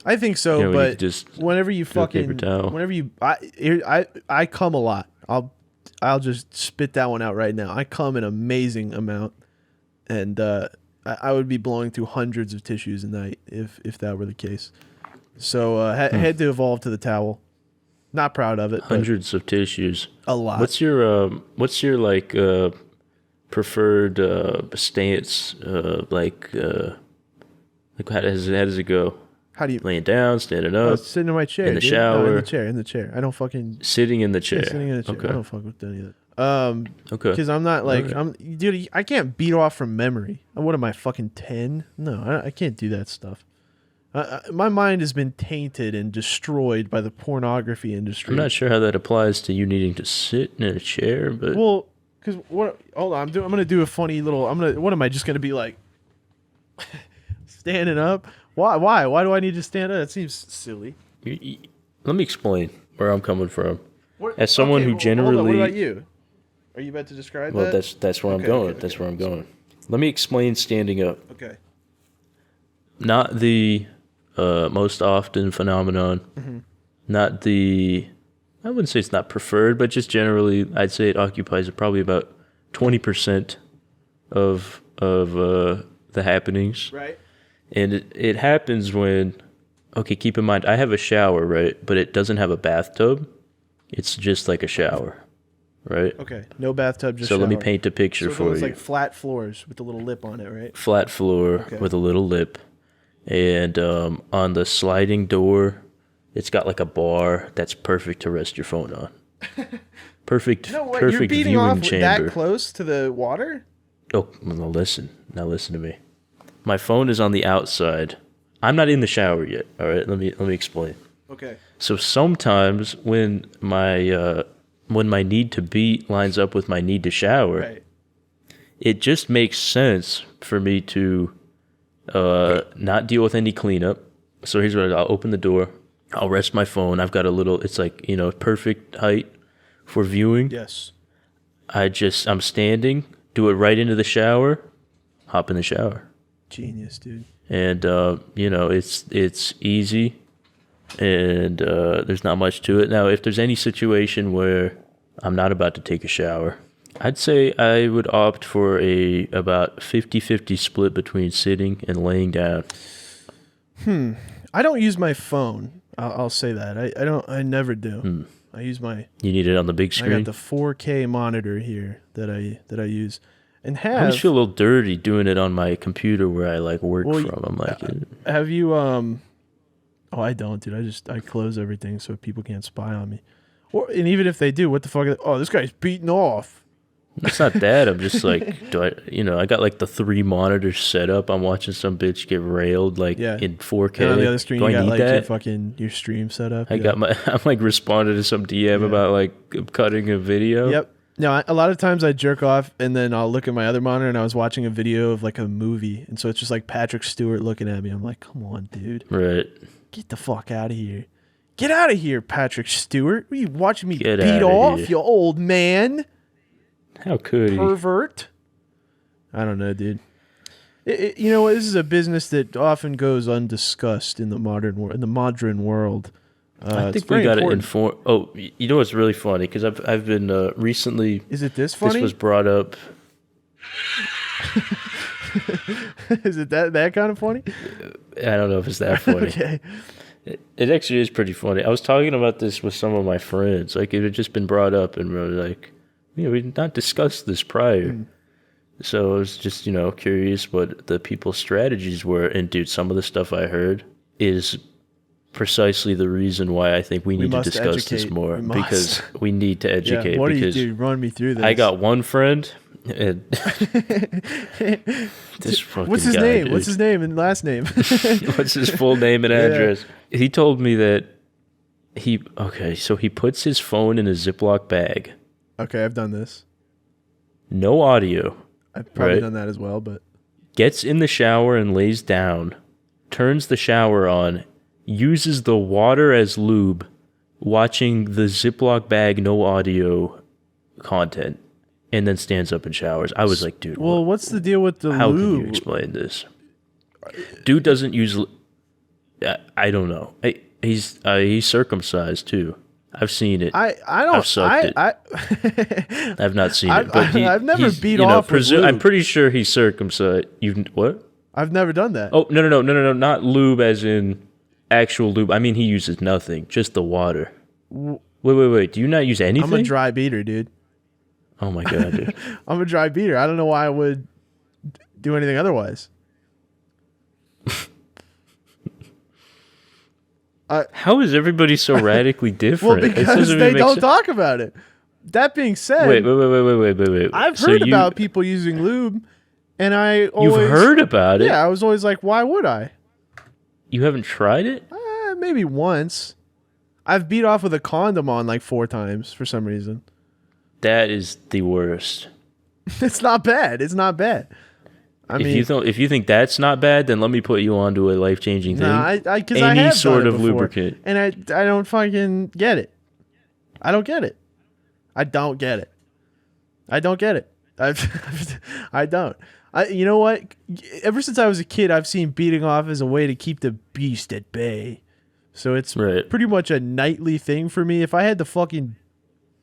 I think so, but just whenever you fucking, I cum a lot. I'll just spit that one out right now. I cum an amazing amount, and I would be blowing through hundreds of tissues a night if that were the case. So had to evolve to the towel. Not proud of it. Hundreds of tissues. A lot. What's your like preferred stance? How does it go? How do you laying down, standing up? Sitting in my chair. In the shower. No, in the chair. I don't fucking sitting in the chair. Yeah, sitting in the chair. Okay. I don't fuck with any of that. Okay. Because I'm not like Right. dude. I can't beat off from memory. What am I fucking 10? No, I can't do that stuff. My mind has been tainted and destroyed by the pornography industry. I'm not sure how that applies to you needing to sit in a chair, but Well, because what? Hold on, I'm gonna do a funny little. What am I just gonna be like? Standing up? Why? Why do I need to stand up? That seems silly. let me explain where I'm coming from. What, As someone who generally, hold on, what about you? Are you about to describe that? Well, that's where I'm going. That's where I'm going. Let me explain standing up. Okay. Not the most often phenomenon. Mm-hmm. Not the. I wouldn't say it's not preferred, but just generally, I'd say it occupies probably about 20% of the happenings. Right. And it happens when, okay, keep in mind, I have a shower, right? But it doesn't have a bathtub. It's just like a shower, right? Okay. No bathtub, just So let me shower. paint a picture for it's you. like flat floors with a little lip on it, right? Flat floor with a little lip. And on the sliding door, it's got like a bar that's perfect to rest your phone on. Perfect, No, what? perfect You're beating viewing off chamber. that close to the water? Oh, well, now listen to me. My phone is on the outside. I'm not in the shower yet. All right, let me explain. Okay. So sometimes when my need to beat lines up with my need to shower, Right. it just makes sense for me to not deal with any cleanup. So here's what I'll open the door. I'll rest my phone. I've got a little. It's like perfect height for viewing. Yes. I'm standing. Do it right into the shower. Hop in the shower. Genius, dude. And it's easy, and there's not much to it. Now, if there's any situation where I'm not about to take a shower, I'd say I would opt for about 50-50 split between sitting and laying down. I don't use my phone. I'll say that. I never do. I use my. You need it on the big I screen. got the 4K monitor here that I use, and I always feel a little dirty doing it on my computer where I like work from. I'm like, have you Oh, I don't, dude. I close everything so people can't spy on me. And even if they do, what the fuck? Oh, this guy's beating off. It's not that. I'm just like, I got like the 3 monitors set up. I'm watching some bitch get railed like in 4K. And on the other screen, Do you I got need like that? your stream set up. I'm like responding to some DM about like cutting a video. Yep. No, a lot of times I jerk off and then I'll look at my other monitor and I was watching a video of like a movie. And so it's just like Patrick Stewart looking at me. I'm like, come on, dude. Right. Get the fuck out of here. Get out of here, Patrick Stewart. Are you watching me Get beat outta off, here. you old man? How could he? Pervert. I don't know, dude. You know what? This is a business that often goes undiscussed in the modern world. I think we got to inform. Oh, you know what's really funny? Because I've been recently. Is it this funny? This was brought up. Is it that kind of funny? I don't know if it's that funny. Okay. It actually is pretty funny. I was talking about this with some of my friends. Like, it had just been brought up, and we were like, we'd not discussed this prior. So I was just, curious what the people's strategies were. And, dude, some of the stuff I heard is precisely the reason why I think we need to discuss this more. Because we need to educate. Yeah, what because do you do? Run me through this. I got one friend. And this fucking What's his guy, name? dude. What's his name and last name? What's his full name and address? He told me that so he puts his phone in a Ziploc bag. Okay, I've done this. No audio. I've probably done that as well, but gets in the shower and lays down, turns the shower on, uses the water as lube, watching the Ziploc bag, no audio content, and then stands up and showers. I was like, dude. Well, what's the deal with the how lube? How can you explain this? Dude doesn't use. I don't know. He's circumcised too. I've seen it. I don't. I've sucked it. I've not seen it, but I've never beat off with lube. I'm pretty sure he's circumcised. You've what? I've never done that. Oh no! Not lube as in actual lube. I mean, he uses nothing, just the water. Wait. Do you not use anything? I'm a dry beater, dude. Oh my god, dude. I'm a dry beater. I don't know why I would do anything otherwise. How is everybody so radically different? Well, because they don't talk about it. That being said, wait. I've heard about people using lube, and I always... You've heard about it? Yeah, I was always like, why would I? You haven't tried it? Maybe once. I've beat off with a condom on like 4 times for some reason. That is the worst. It's not bad. It's not bad. If you think that's not bad, then let me put you onto a life-changing thing. No, because I have any sort done it of before, lubricant, and I don't fucking get it. I don't get it. I don't get it. I don't. You know what? Ever since I was a kid, I've seen beating off as a way to keep the beast at bay. So it's pretty much a nightly thing for me. If I had to fucking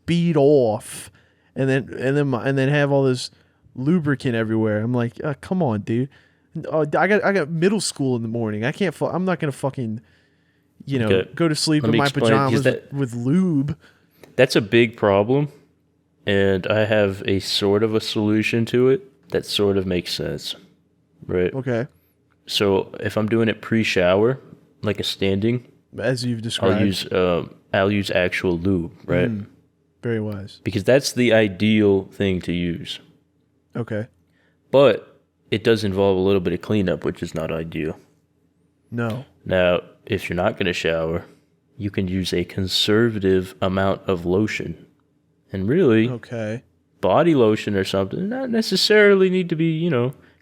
beat off and then have all this lubricant everywhere, I'm like, come on, dude. I got middle school in the morning. I'm not gonna fucking go to sleep in my pajamas with lube. That's a big problem, and I have a sort of a solution to it that sort of makes sense, right? Okay. So if I'm doing it pre-shower, like a standing, as you've described, I'll use actual lube, right? Very wise. Because that's the ideal thing to use. Okay. But it does involve a little bit of cleanup, which is not ideal. No. Now, if you're not going to shower, you can use a conservative amount of lotion. And really, body lotion or something, not necessarily need to be,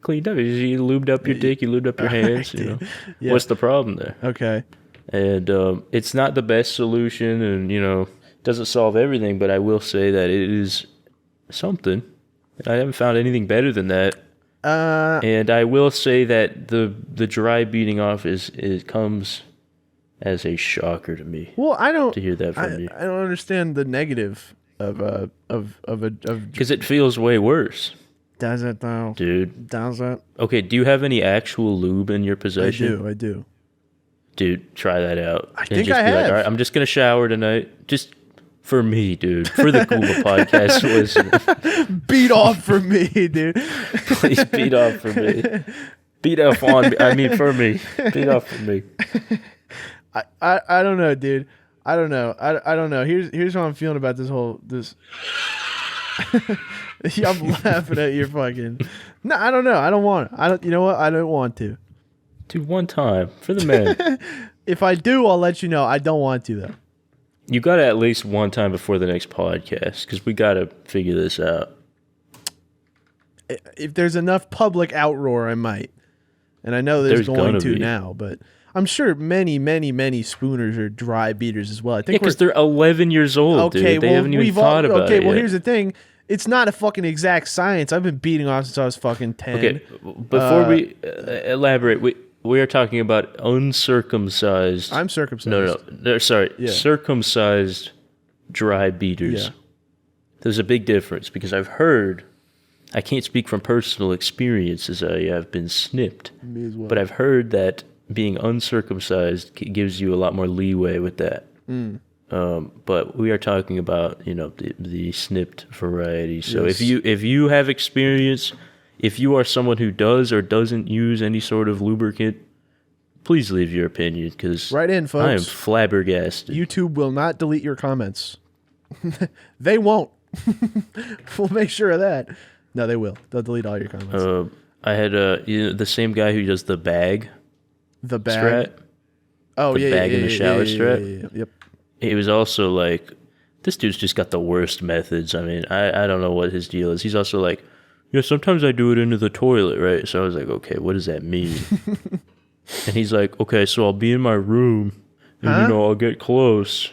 cleaned up. You lubed up your dick, you lubed up your hands, Yeah. What's the problem there? Okay. And it's not the best solution and, doesn't solve everything, but I will say that it is something. I haven't found anything better than that. And I will say that the dry beating off it comes as a shocker to me. Well, I don't to hear that from you. I don't understand the negative of because it feels way worse. Does it though, dude? Does it? Okay. Do you have any actual lube in your possession? I do. Dude, try that out. I think I have. Like, all right, I'm just gonna shower tonight. Just for me, dude. For the Goomba podcast listeners. Beat off for me, dude. Please beat off for me. Beat off on me. I mean, for me. Beat off for me. I don't know, dude. I don't know. I don't know. Here's how I'm feeling about this. Yeah, I'm laughing at your fucking. No, I don't know. I don't want. I don't. You know what? I don't want to. Dude, one time for the men. If I do, I'll let you know. I don't want to though. You got to at least one time before the next podcast because we got to figure this out. If there's enough public outroar, I might. And I know there's going to be. now, but I'm sure many, many, many spooners are dry beaters as well. I think because they're 11 years old, okay, dude. They well, haven't even thought about it. Okay, well, yet. here's the thing. It's not a fucking exact science. I've been beating off since I was fucking 10. Okay, before we elaborate, we are talking about uncircumcised. I'm circumcised. No, sorry. Yeah. Circumcised dry beaters. Yeah. There's a big difference because I've heard, I can't speak from personal experience as I have been snipped, Me as well. but I've heard that being uncircumcised gives you a lot more leeway with that. But we are talking about, the snipped variety. So Yes. if you have experience, if you are someone who does or doesn't use any sort of lubricant, please leave your opinion because Right in, folks. I am flabbergasted. YouTube will not delete your comments. They won't. We'll make sure of that. No, they will. They'll delete all your comments. I had the same guy who does the bag The bag. strap. Oh, the yeah, bag yeah, in the yeah, shower yeah, strap. yeah. Yep. He was also like, this dude's just got the worst methods. I mean, I don't know what his deal is. He's also like, yeah, sometimes I do it into the toilet, right? So I was like, okay, what does that mean? And he's like, okay, so I'll be in my room, and I'll get close,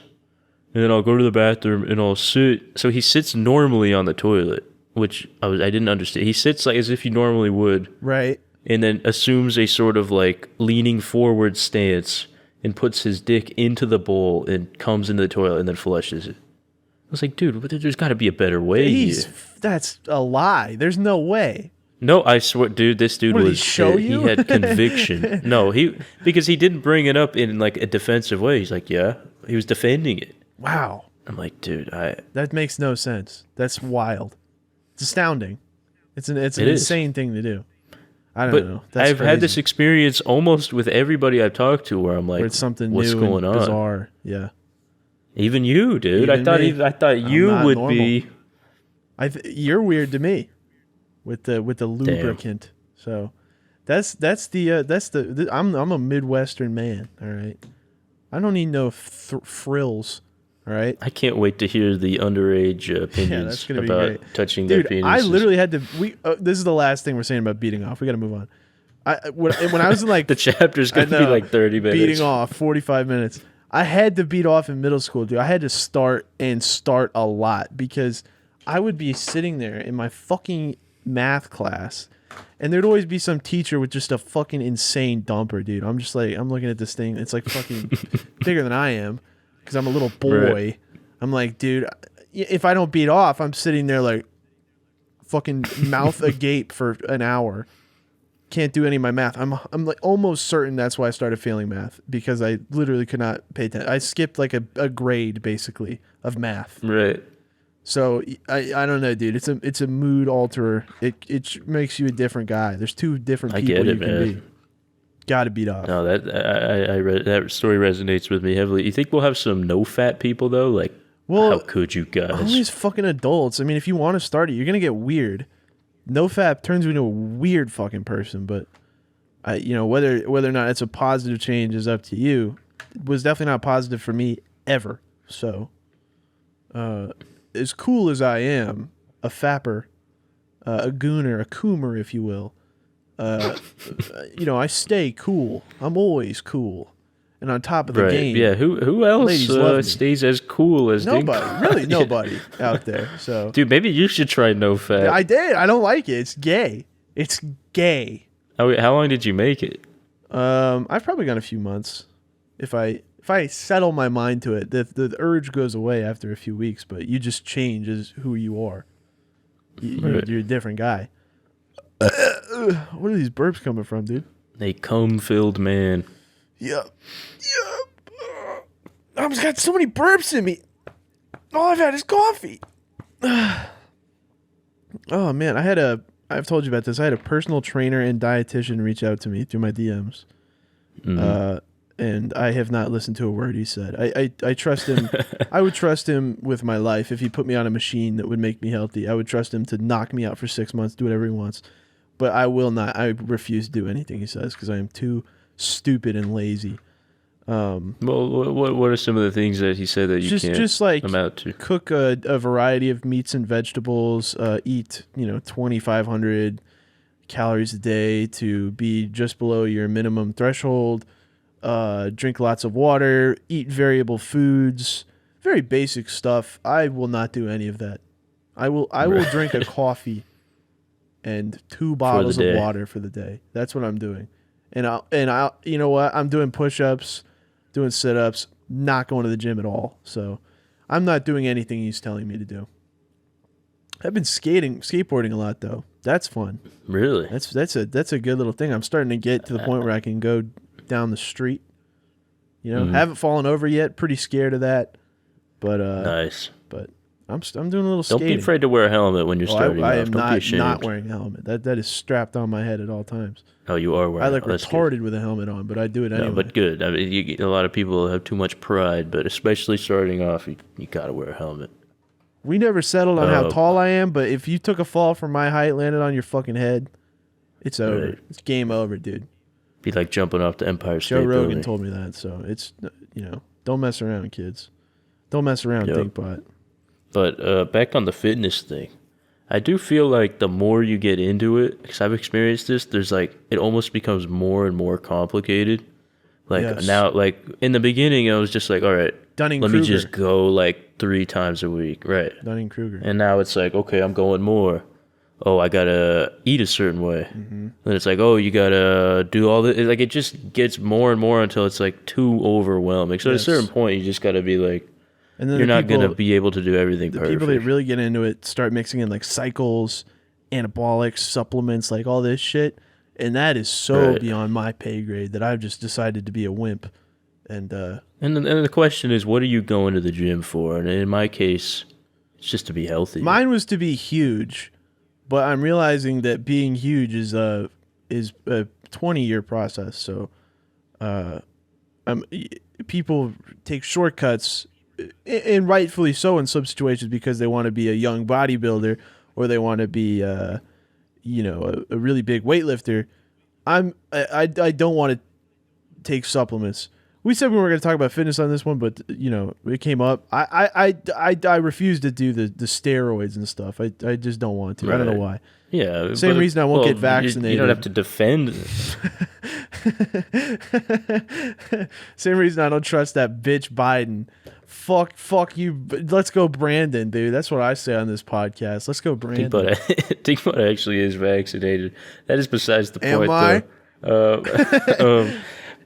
and then I'll go to the bathroom, and I'll sit. So he sits normally on the toilet, which I didn't understand. He sits like as if you normally would, Right. and then assumes a sort of like leaning forward stance and puts his dick into the bowl and comes into the toilet and then flushes it. I was like, dude, there's got to be a better way here. That's a lie. There's no way. No, I swear, dude, this dude What, did he was show you? He had conviction. No, because he didn't bring it up in like a defensive way. He's like, yeah, he was defending it. Wow. I'm like, dude, That makes no sense. That's wild. It's astounding. It's an is. insane thing to do. I don't but know. That's I've had this experience almost with everybody I've talked to where I'm like, where it's something what's new going and on? bizarre. Yeah. Even you, dude. Even me. I thought you not would normal. be. You're weird to me with the lubricant. So that's the I'm a Midwestern man. All right. I don't need no frills. All right. I can't wait to hear the underage opinions that's gonna be about great. touching Dude, their penises. I literally had to. This is the last thing we're saying about beating off. We got to move on. When I was in like the chapter's gonna be like 30 minutes. beating off 45 minutes. I had to beat off in middle school, dude. I had to start a lot because I would be sitting there in my fucking math class, and there'd always be some teacher with just a fucking insane dumper, dude. I'm just like, I'm looking at this thing. It's like fucking bigger than I am because I'm a little boy. Right. I'm like, dude, if I don't beat off, I'm sitting there like fucking mouth agape for an hour. Can't do any of my math. I'm like almost certain that's why I started failing math because I literally could not pay attention. I skipped like a grade basically of math. Right. So I don't know, dude. It's a mood alterer. It makes you a different guy. There's two different people you can be. Got to beat off. No, that story resonates with me heavily. You think we'll have some no fat people though? Like, how could you guys? All these fucking adults. I mean, if you want to start it, you're gonna get weird. No fap turns you into a weird fucking person, but whether or not it's a positive change is up to you. It was definitely not positive for me ever. So, as cool as I am, a fapper, a gooner, a coomer, if you will, I stay cool. I'm always cool, and on top of the game. Yeah, who else stays as cool as nobody? Really, nobody out there. So, dude, maybe you should try no fat. I did. I don't like it. It's gay. It's gay. Oh, wait, how long did you make it? I've probably gone a few months. If I settle my mind to it, the urge goes away after a few weeks. But you just change as who you are. You're a different guy. Where are these burps coming from, dude? A cum-filled man. Yep. I've just got so many burps in me. All I've had is coffee. Oh man, I've told you about this. I had a personal trainer and dietitian reach out to me through my DMs. and I have not listened to a word he said. I trust him. I would trust him with my life if he put me on a machine that would make me healthy. I would trust him to knock me out for 6 months, do whatever he wants. But I will not. I refuse to do anything he says because I am too stupid and lazy. Well, what are some of the things that he said that you can't just like amount to? Cook a variety of meats and vegetables. Eat 2,500 calories a day to be just below your minimum threshold. Drink lots of water. Eat variable foods. Very basic stuff. I will not do any of that. I will drink a coffee and 2 bottles of water for the day. That's what I'm doing. And I'll you know what? I'm doing push-ups, doing sit-ups, not going to the gym at all. So I'm not doing anything he's telling me to do. I've been skateboarding a lot though. That's fun. Really? That's a good little thing. I'm starting to get to the point where I can go down the street. Haven't fallen over yet. Pretty scared of that. But nice. But I'm doing a little Don't skating. be afraid to wear a helmet when you're starting I off. am Don't be ashamed. not wearing a helmet. That is strapped on my head at all times. Oh, you are wearing. I look retarded with a helmet on, but I do it anyway. No, but good. I mean, a lot of people have too much pride, but especially starting off, you gotta wear a helmet. We never settled on how tall I am, but if you took a fall from my height, landed on your fucking head, it's over. Right. It's game over, dude. Be like jumping off the Empire State Building. Joe Rogan told me that, so it's don't mess around, kids. Don't mess around, Thinkbot. But back on the fitness thing, I do feel like the more you get into it, because I've experienced this, there's it almost becomes more and more complicated. Now, in the beginning, I was just like, all right, let me just go 3 times a week, right? Dunning-Kruger. And now it's like, okay, I'm going more. Oh, I gotta eat a certain way. Mm-hmm. Then it's like, oh, you gotta do all this. It just gets more and more until it's too overwhelming. So at a certain point, you just gotta be and then you're not going to be able to do everything perfect. The people that really get into it start mixing in cycles, anabolics, supplements, all this shit. And that is so beyond my pay grade that I've just decided to be a wimp. And the question is, what are you going to the gym for? And in my case, it's just to be healthy. Mine was to be huge, but I'm realizing that being huge is a 20-year process. So people take shortcuts, and rightfully so in some situations, because they want to be a young bodybuilder or they want to be a really big weightlifter. I don't want to take supplements. We said we were going to talk about fitness on this one, but it came up. I refuse to do the steroids and stuff. I just don't want to. Right. I don't know why. Yeah. Same reason I won't get vaccinated. You don't have to defend. Same reason I don't trust that bitch Biden. Fuck you. Let's go Brandon, dude. That's what I say on this podcast. Let's go Brandon. Thinkbot actually is vaccinated. That is besides the point, though.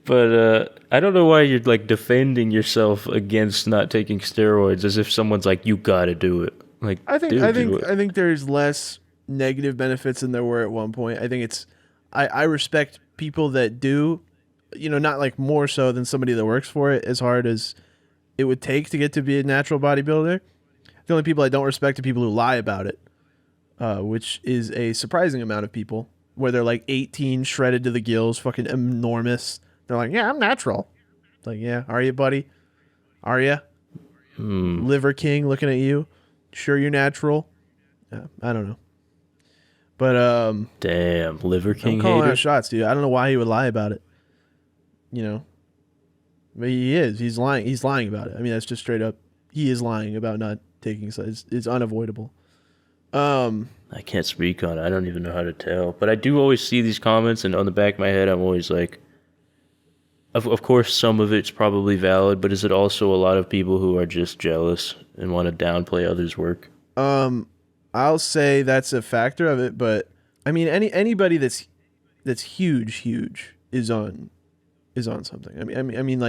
But I don't know why you're defending yourself against not taking steroids as if someone's you gotta do it. I think there's less negative benefits than there were at one point. I think I respect people that do, not more so than somebody that works for it as hard as it would take to get to be a natural bodybuilder. The only people I don't respect are people who lie about it, which is a surprising amount of people, where they're 18, shredded to the gills, fucking enormous. They're like, yeah, I'm natural. Yeah, are you, buddy? Are you? Liver King looking at you. Sure you're natural? Yeah, I don't know. But damn, Liver King I'm calling hater. out shots, dude. I don't know why he would lie about it. But he is. He's lying. He's lying about it. I mean, that's just straight up. He is lying about not taking. It's unavoidable. I can't speak on it. I don't even know how to tell. But I do always see these comments, and on the back of my head, I'm always like, of course, some of it's probably valid, but is it also a lot of people who are just jealous and want to downplay others' work? I'll say that's a factor of it, but I mean, anybody that's huge is on something. I mean,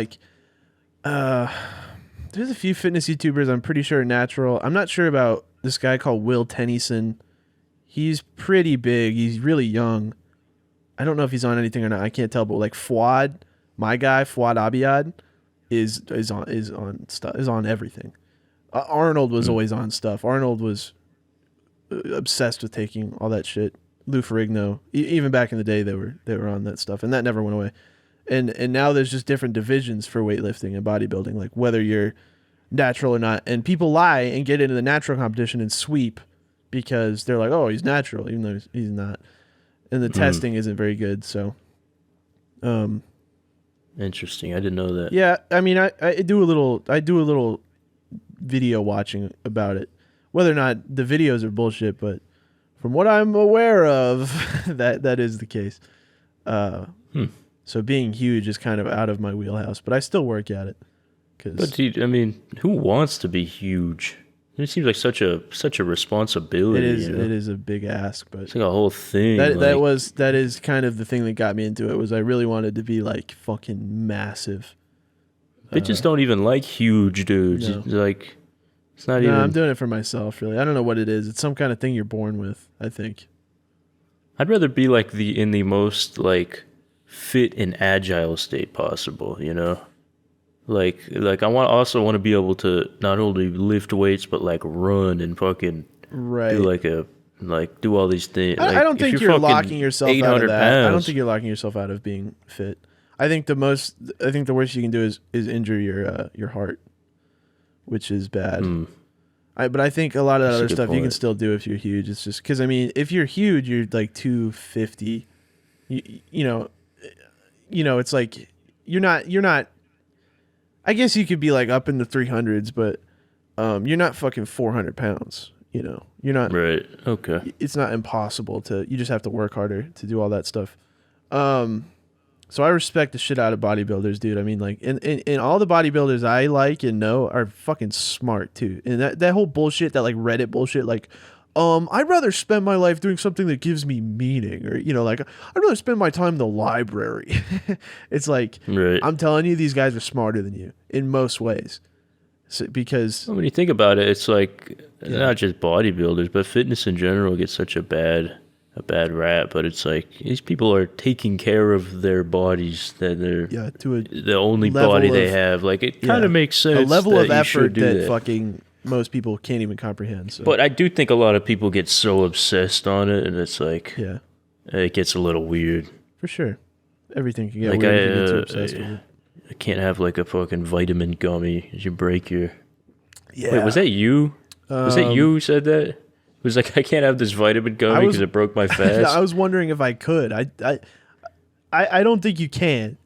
there's a few fitness YouTubers I'm pretty sure are natural. I'm not sure about this guy called Will Tennyson. He's pretty big. He's really young. I don't know if he's on anything or not. I can't tell, but Fuad, my guy, Fuad Abiyad, is on everything. Arnold was always on stuff. Arnold was obsessed with taking all that shit. Lou Ferrigno, even back in the day, they were on that stuff, and that never went away. And now there's just different divisions for weightlifting and bodybuilding, like whether you're natural or not. And people lie and get into the natural competition and sweep because they're like, oh, he's natural, even though he's not. And the testing isn't very good. So, Interesting. I didn't know that. yeah, I mean, I do a little video watching about it, whether or not the videos are bullshit, but from what I'm aware of, that is the case. So being huge is kind of out of my wheelhouse, but I still work at it. But dude, I mean, who wants to be huge? It seems like such a responsibility. It is a big ask, but it's like a whole thing. That is kind of the thing that got me into it. Was I really wanted to be like fucking massive. Bitches don't even like huge dudes. No. Like, it's not even. I'm doing it for myself, really. I don't know what it is. It's some kind of thing you're born with, I think. I'd rather be like in the most like fit and agile state possible, you know? Like I also want to be able to not only lift weights but like run and fucking do all these things. I don't think you're locking yourself out of that. Pounds. I don't think you're locking yourself out of being fit. I think the worst you can do is injure your heart, which is bad. But I think a lot of that other stuff you can still do if you're huge. It's just because, I mean, if you're huge, you're like 250. You know, it's like you're not. I guess you could be like up in the 300s, but you're not fucking 400 pounds. You know, you're not. Right. Okay. It's not impossible to. You just have to work harder to do all that stuff. So I respect the shit out of bodybuilders, dude. I mean, like, and all the bodybuilders I like and know are fucking smart too. And that whole bullshit, that like Reddit bullshit, like, I'd rather spend my life doing something that gives me meaning, or, you know, like, I'd rather spend my time in the library. It's like, right. I'm telling you, these guys are smarter than you in most ways. So, because when you think about it, it's like not just bodybuilders, but fitness in general gets such a bad rap. But it's like these people are taking care of their bodies, that they're the only body they have. Like, it kind of makes sense. A level of effort that that fucking most people can't even comprehend. So. But I do think a lot of people get so obsessed on it, and it's like, it gets a little weird. For sure. Everything can get weird if you get too obsessed with it. I can't have like a fucking vitamin gummy. You break your... Yeah. Wait, was that you? Was that you who said that? It was like, I can't have this vitamin gummy because it broke my fast. I was wondering if I could. I don't think you can,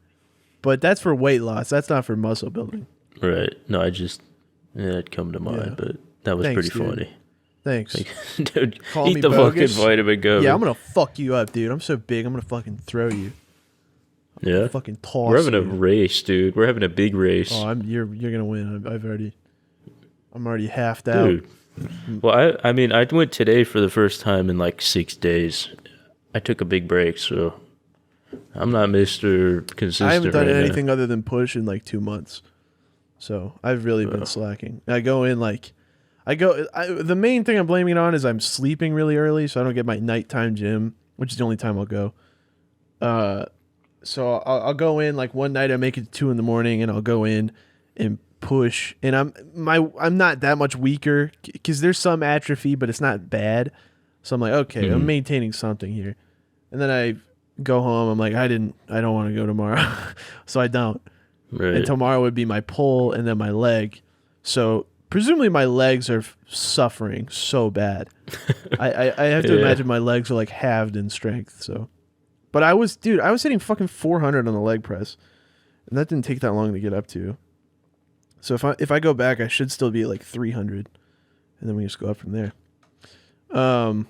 but that's for weight loss. That's not for muscle building. Right. No, it'd come to mind, but that was pretty funny. Thanks. Like, dude, Call eat me the bogus. fucking vitamin gummy. Yeah, I'm going to fuck you up, dude. I'm so big, I'm going to fucking throw you. Yeah. Fucking toss We're having you. a race, dude. We're having a big race. Oh, you're going to win. I'm already halved out. Dude. Well, I mean, I went today for the first time in like 6 days. I took a big break, so I'm not Mr. Consistent. I haven't done right anything now. other than push in like 2 months. So I've really been slacking. I go in like, the main thing I'm blaming it on is I'm sleeping really early, so I don't get my nighttime gym, which is the only time I'll go. So I'll go in like one night, I make it to 2 a.m, and I'll go in and push, and I'm not that much weaker because there's some atrophy, but it's not bad. So I'm like, okay, I'm maintaining something here. And then I go home. I'm like, I don't want to go tomorrow, so I don't. Right. And tomorrow would be my pull and then my leg. So presumably my legs are suffering so bad. I have to imagine my legs are like halved in strength. So, but I was hitting fucking 400 on the leg press, and that didn't take that long to get up to. So if I go back, I should still be at like 300, and then we just go up from there. And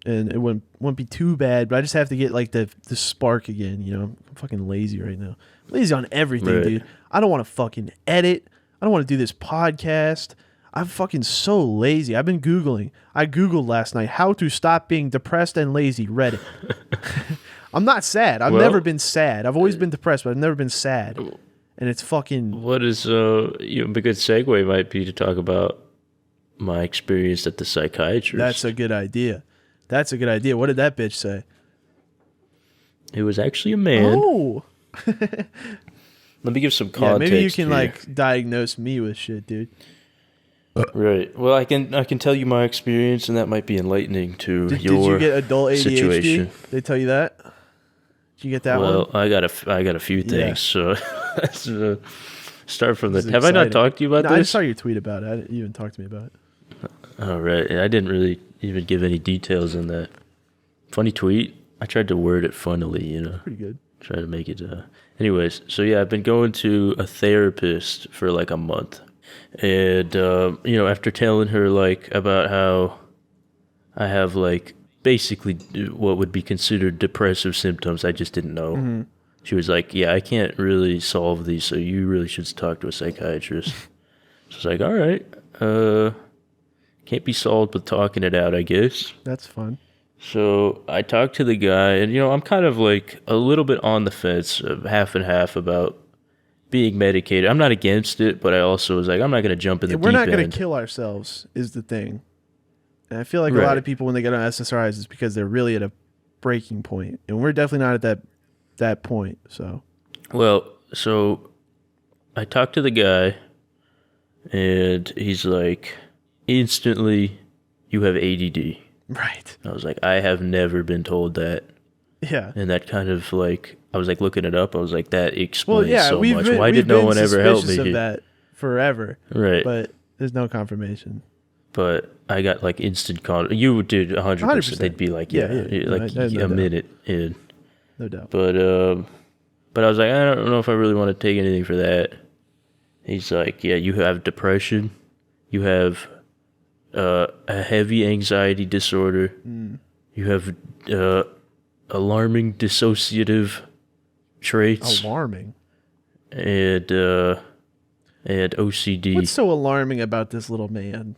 it won't be too bad, but I just have to get like the spark again. You know, I'm fucking lazy right now. Lazy on everything, dude. I don't want to fucking edit. I don't want to do this podcast. I'm fucking so lazy. I've been Googling. I Googled last night how to stop being depressed and lazy. Reddit. I'm not sad. I've never been sad. I've always been depressed, but I've never been sad. And it's fucking... What is... a good segue might be to talk about my experience at the psychiatrist. That's a good idea. What did that bitch say? It was actually a man. Oh! Let me give some context. Yeah, maybe you can here. like diagnose me with shit, dude. Right. Well, I can tell you my experience, and that might be enlightening to Did your you get adult ADHD? situation. They tell you that? Did you get that Well, one? I got a few Yeah. things. So let's start from This the. is Have I not exciting. talked to you about No, I just this? saw your tweet about it. I didn't even talk to me about it. All right, I didn't really even give any details in that funny tweet. I tried to word it funnily, Pretty good. try to make it. Anyways, so yeah, I've been going to a therapist for like a month, and after telling her like about how I have like basically what would be considered depressive symptoms, I just didn't know. Mm-hmm. She was like, "Yeah, I can't really solve these, so you really should talk to a psychiatrist." So I was like, "All right, can't be solved with talking it out, I guess." That's fun. So I talked to the guy, and I'm kind of like a little bit on the fence, half and half about being medicated. I'm not against it, but I also was like, I'm not going to jump in the We're deep not going end. to kill ourselves is the thing. And I feel like a lot Right. of people when they get on SSRIs is because they're really at a breaking point, and we're definitely not at that point. So Well, so I talked to the guy, and he's like, instantly, you have ADD. right, I was like, I have never been told that. yeah. And that kind of like, I was like looking it up. I was like, that Well, explains yeah, so we've much. been, Why we've did no been one ever help me suspicious of here? that forever, Right. but there's no confirmation. But I got like instant you did 100%. 100%. They'd be like, Yeah, yeah, yeah. like I have no a doubt. minute in. No doubt. But I was like, I don't know if I really want to take anything for that. He's like, yeah, you have depression, you have a heavy anxiety disorder, you have alarming dissociative traits, Alarming. and OCD. What's so alarming about this little man?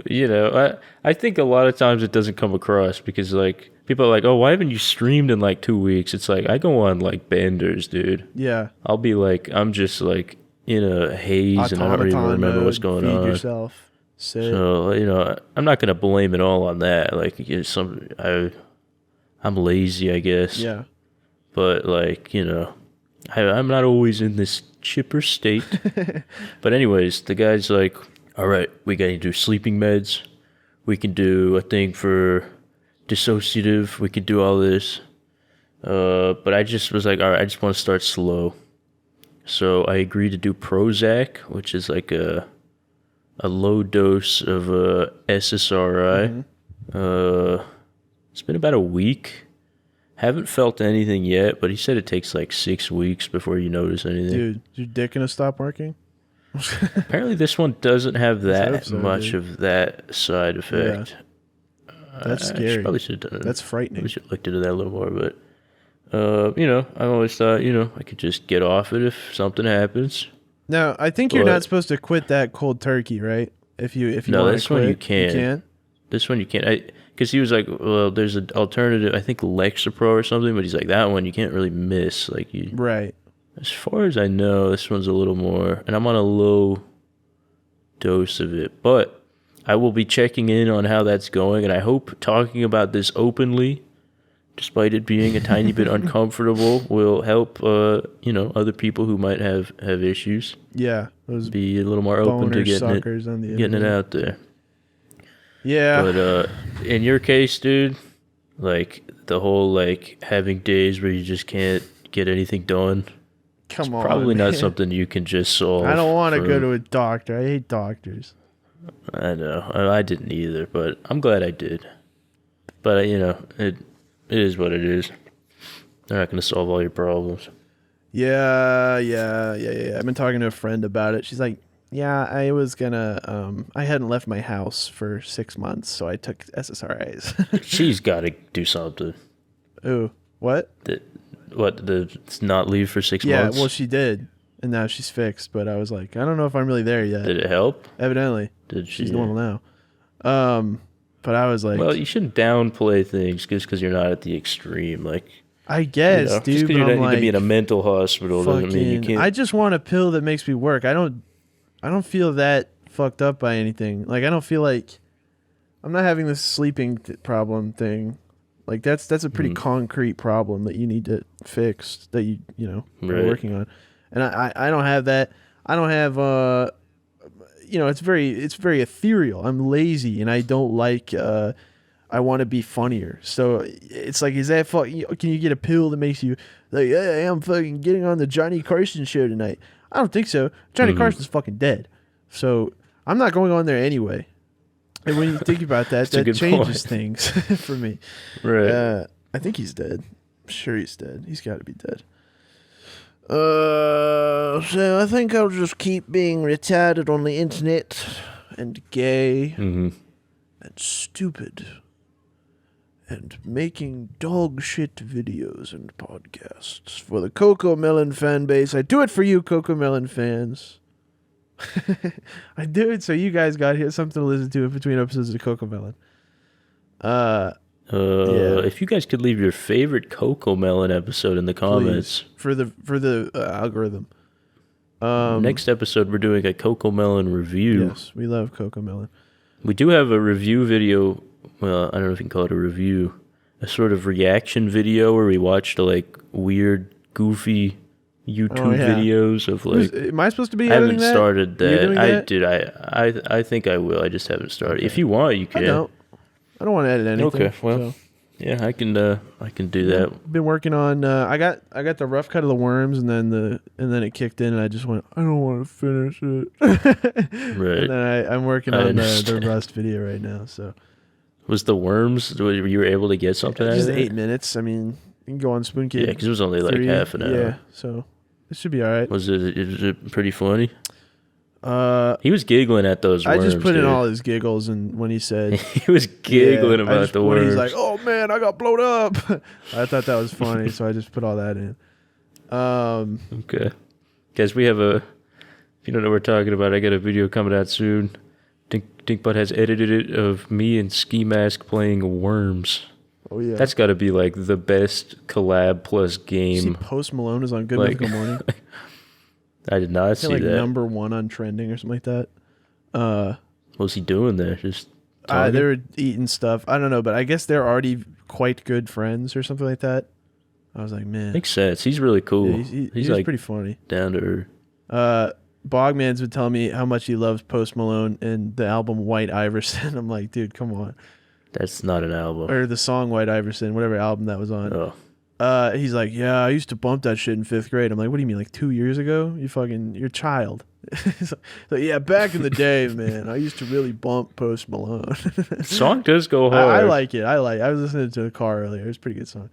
I think a lot of times it doesn't come across because like people are like, oh, why haven't you streamed in like 2 weeks? It's like I go on like benders, dude. Yeah. I'll be like, I'm just like in a haze and I don't even Automaton remember what's mode, going feed on. yourself. Sit. So I'm not gonna blame it all on that. Like I'm lazy, I guess. Yeah. But like I'm not always in this chipper state. But anyways, the guy's like, all right, we got to do sleeping meds. We can do a thing for dissociative. We can do all this. But I just was like, all right, I just want to start slow. So I agreed to do Prozac, which is like a low dose of SSRI. It's been about a week. Haven't felt anything yet, but he said it takes like 6 weeks before you notice anything. Dude, is your dick gonna stop working? Apparently this one doesn't have hope that so, much dude. of that side effect. That's I scary. probably should have done it. That's frightening. We should have looked into that a little more, but I always thought, I could just get off it if something happens. Now, I think you're But- not supposed to quit that cold turkey, right? If you No, wanna this one you quit, can. You can? This one you can't, because he was like, well, there's an alternative, I think Lexapro or something, but he's like, that one you can't really miss. Like Right. as far as I know, this one's a little more, and I'm on a low dose of it, but I will be checking in on how that's going, and I hope talking about this openly, despite it being a tiny bit uncomfortable, will help other people who might have issues Yeah. Those be a little more open to boner getting suckers on the it internet. out there. Yeah. But in your case, dude, like the whole like having days where you just can't get anything done, Come on. probably not man. something you can just solve. I don't want to go from- to a doctor. I hate doctors. I know. I didn't either, but I'm glad I did. But it is what it is. They're not going to solve all your problems. Yeah. I've been talking to a friend about it. She's like, yeah, I was gonna, I hadn't left my house for 6 months, so I took SSRIs. She's got to do something. Ooh, what? Not leave for 6 Yeah, months? well, she did, and now she's fixed. But I was like, I don't know if I'm really there yet. Did it help? Evidently, Did she? she's normal now. But I was like, Well, you shouldn't downplay things just because you're not at the extreme. Like, I guess, just dude. because But you I'm don't need like, to be in a mental hospital doesn't mean you fucking, can't. I just want a pill that makes me work. I don't feel that fucked up by anything. Like, I don't feel like I'm not having this sleeping problem thing. Like, that's a pretty concrete problem that you need to fix, that you are Right. working on. And I don't have that. I don't have it's very ethereal. I'm lazy and I don't like I want to be funnier. So it's like, is that can you get a pill that makes you like, hey, I'm fucking getting on the Johnny Carson show tonight? I don't think so. Johnny Carson's fucking dead. So I'm not going on there anyway. And when you think about that, that changes things for me. Right. I think he's dead. I'm sure he's dead. He's got to be dead. So I think I'll just keep being retarded on the internet and gay and stupid and making dog shit videos and podcasts for the Coco Melon fan base. I do it for you, Coco Melon fans. I do it so you guys got here something to listen to in between episodes of the Coco Melon. If you guys could leave your favorite Coco Melon episode in the comments. Please, for the algorithm. Next episode, we're doing a Coco Melon review. Yes, we love Coco Melon. We do have a review video. Well, I don't know if you can call it a review. A sort of reaction video where we watched like weird, goofy YouTube videos of like. Am I supposed to be? I haven't started that. Did I think I will. I just haven't started. Okay. If you want, you can. I don't want to edit anything. Okay, well, yeah, I can do that. Been working on. I got the rough cut of the worms, and then it kicked in, and I just went, I don't want to finish it. Right. And then I'm working on the rust video right now. So. Was the worms? You were able to get something out of it? Just 8 minutes. I mean, you can go on Spoon Kid. Yeah, because it was only like half an hour. Yeah, so it should be all right. Is it pretty funny? He was giggling at those worms. I just put in all his giggles, and when he said he was giggling about the worms. He's like, "Oh man, I got blown up." I thought that was funny, so I just put all that in. Okay, guys, we have if you don't know what we're talking about, I got a video coming out soon. Dinkbutt has edited it of me and Ski Mask playing Worms. Oh yeah, that's got to be like the best collab plus game. See, Post Malone is on Good Mythical Morning. I did not see that. #1 on trending or something like that. What was he doing there? Just they were eating stuff. I don't know, but I guess they're already quite good friends or something like that. I was like, man, makes sense. He's really cool. Yeah, he's like pretty funny, down to earth. Bogman's would tell me how much he loves Post Malone and the album White Iverson. I'm like, dude, come on. That's not an album. Or the song White Iverson, whatever album that was on. Oh. He's like, yeah, I used to bump that shit in 5th grade. I'm like, what do you mean, like 2 years ago? You're a child. So yeah, back in the day, man, I used to really bump Post Malone. The song does go hard. I like it. I was listening to the car earlier. It was a pretty good song.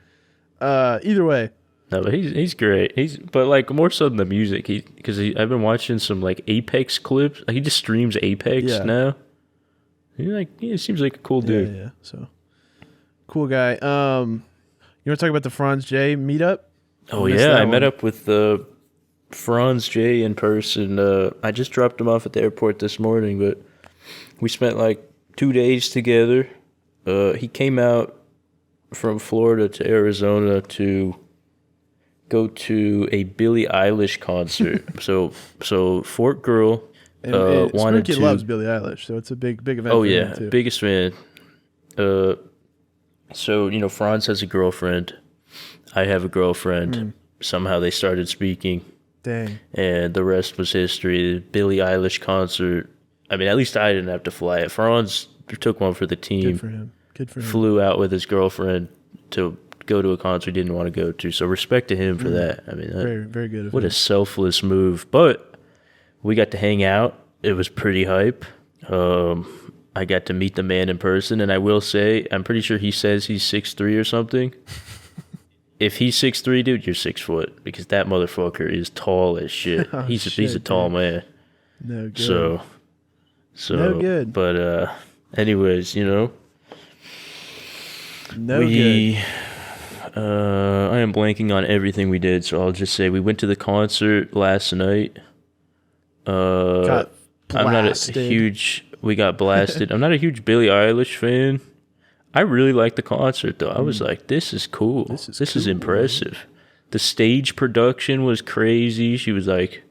Either way. No, but he's great. But like more so than the music. Because I've been watching some like Apex clips. He just streams Apex now. He seems like a cool dude. Yeah. So cool guy. You want to talk about the franzj meetup? Oh yeah, I met up with franzj in person. I just dropped him off at the airport this morning, but we spent like 2 days together. He came out from Florida to Arizona to go to a Billie Eilish concert. so Fort Girl wanted to. loves Billie Eilish, so it's a big event. Oh for yeah, him too. biggest fan. So Franz has a girlfriend. I have a girlfriend. Somehow they started speaking. Dang. And the rest was history. The Billie Eilish concert. I mean, at least I didn't have to fly it. Franz took one for the team. Good for him. Flew out with his girlfriend to go to a concert he didn't want to go to. So respect to him for that. I mean, very, very good. What a selfless move. But we got to hang out. It was pretty hype. I got to meet the man in person, and I will say, I'm pretty sure he says he's 6'3" or something. If he's 6'3", dude, you're 6 foot, because that motherfucker is tall as shit. He's a tall man. No good. So no good. But anyways, no good. I am blanking on everything we did, so I'll just say we went to the concert last night. Got blasted. We got blasted. I'm not a huge Billie Eilish fan. I really liked the concert, though. I was like, this is cool. This is impressive. Man. The stage production was crazy. She was like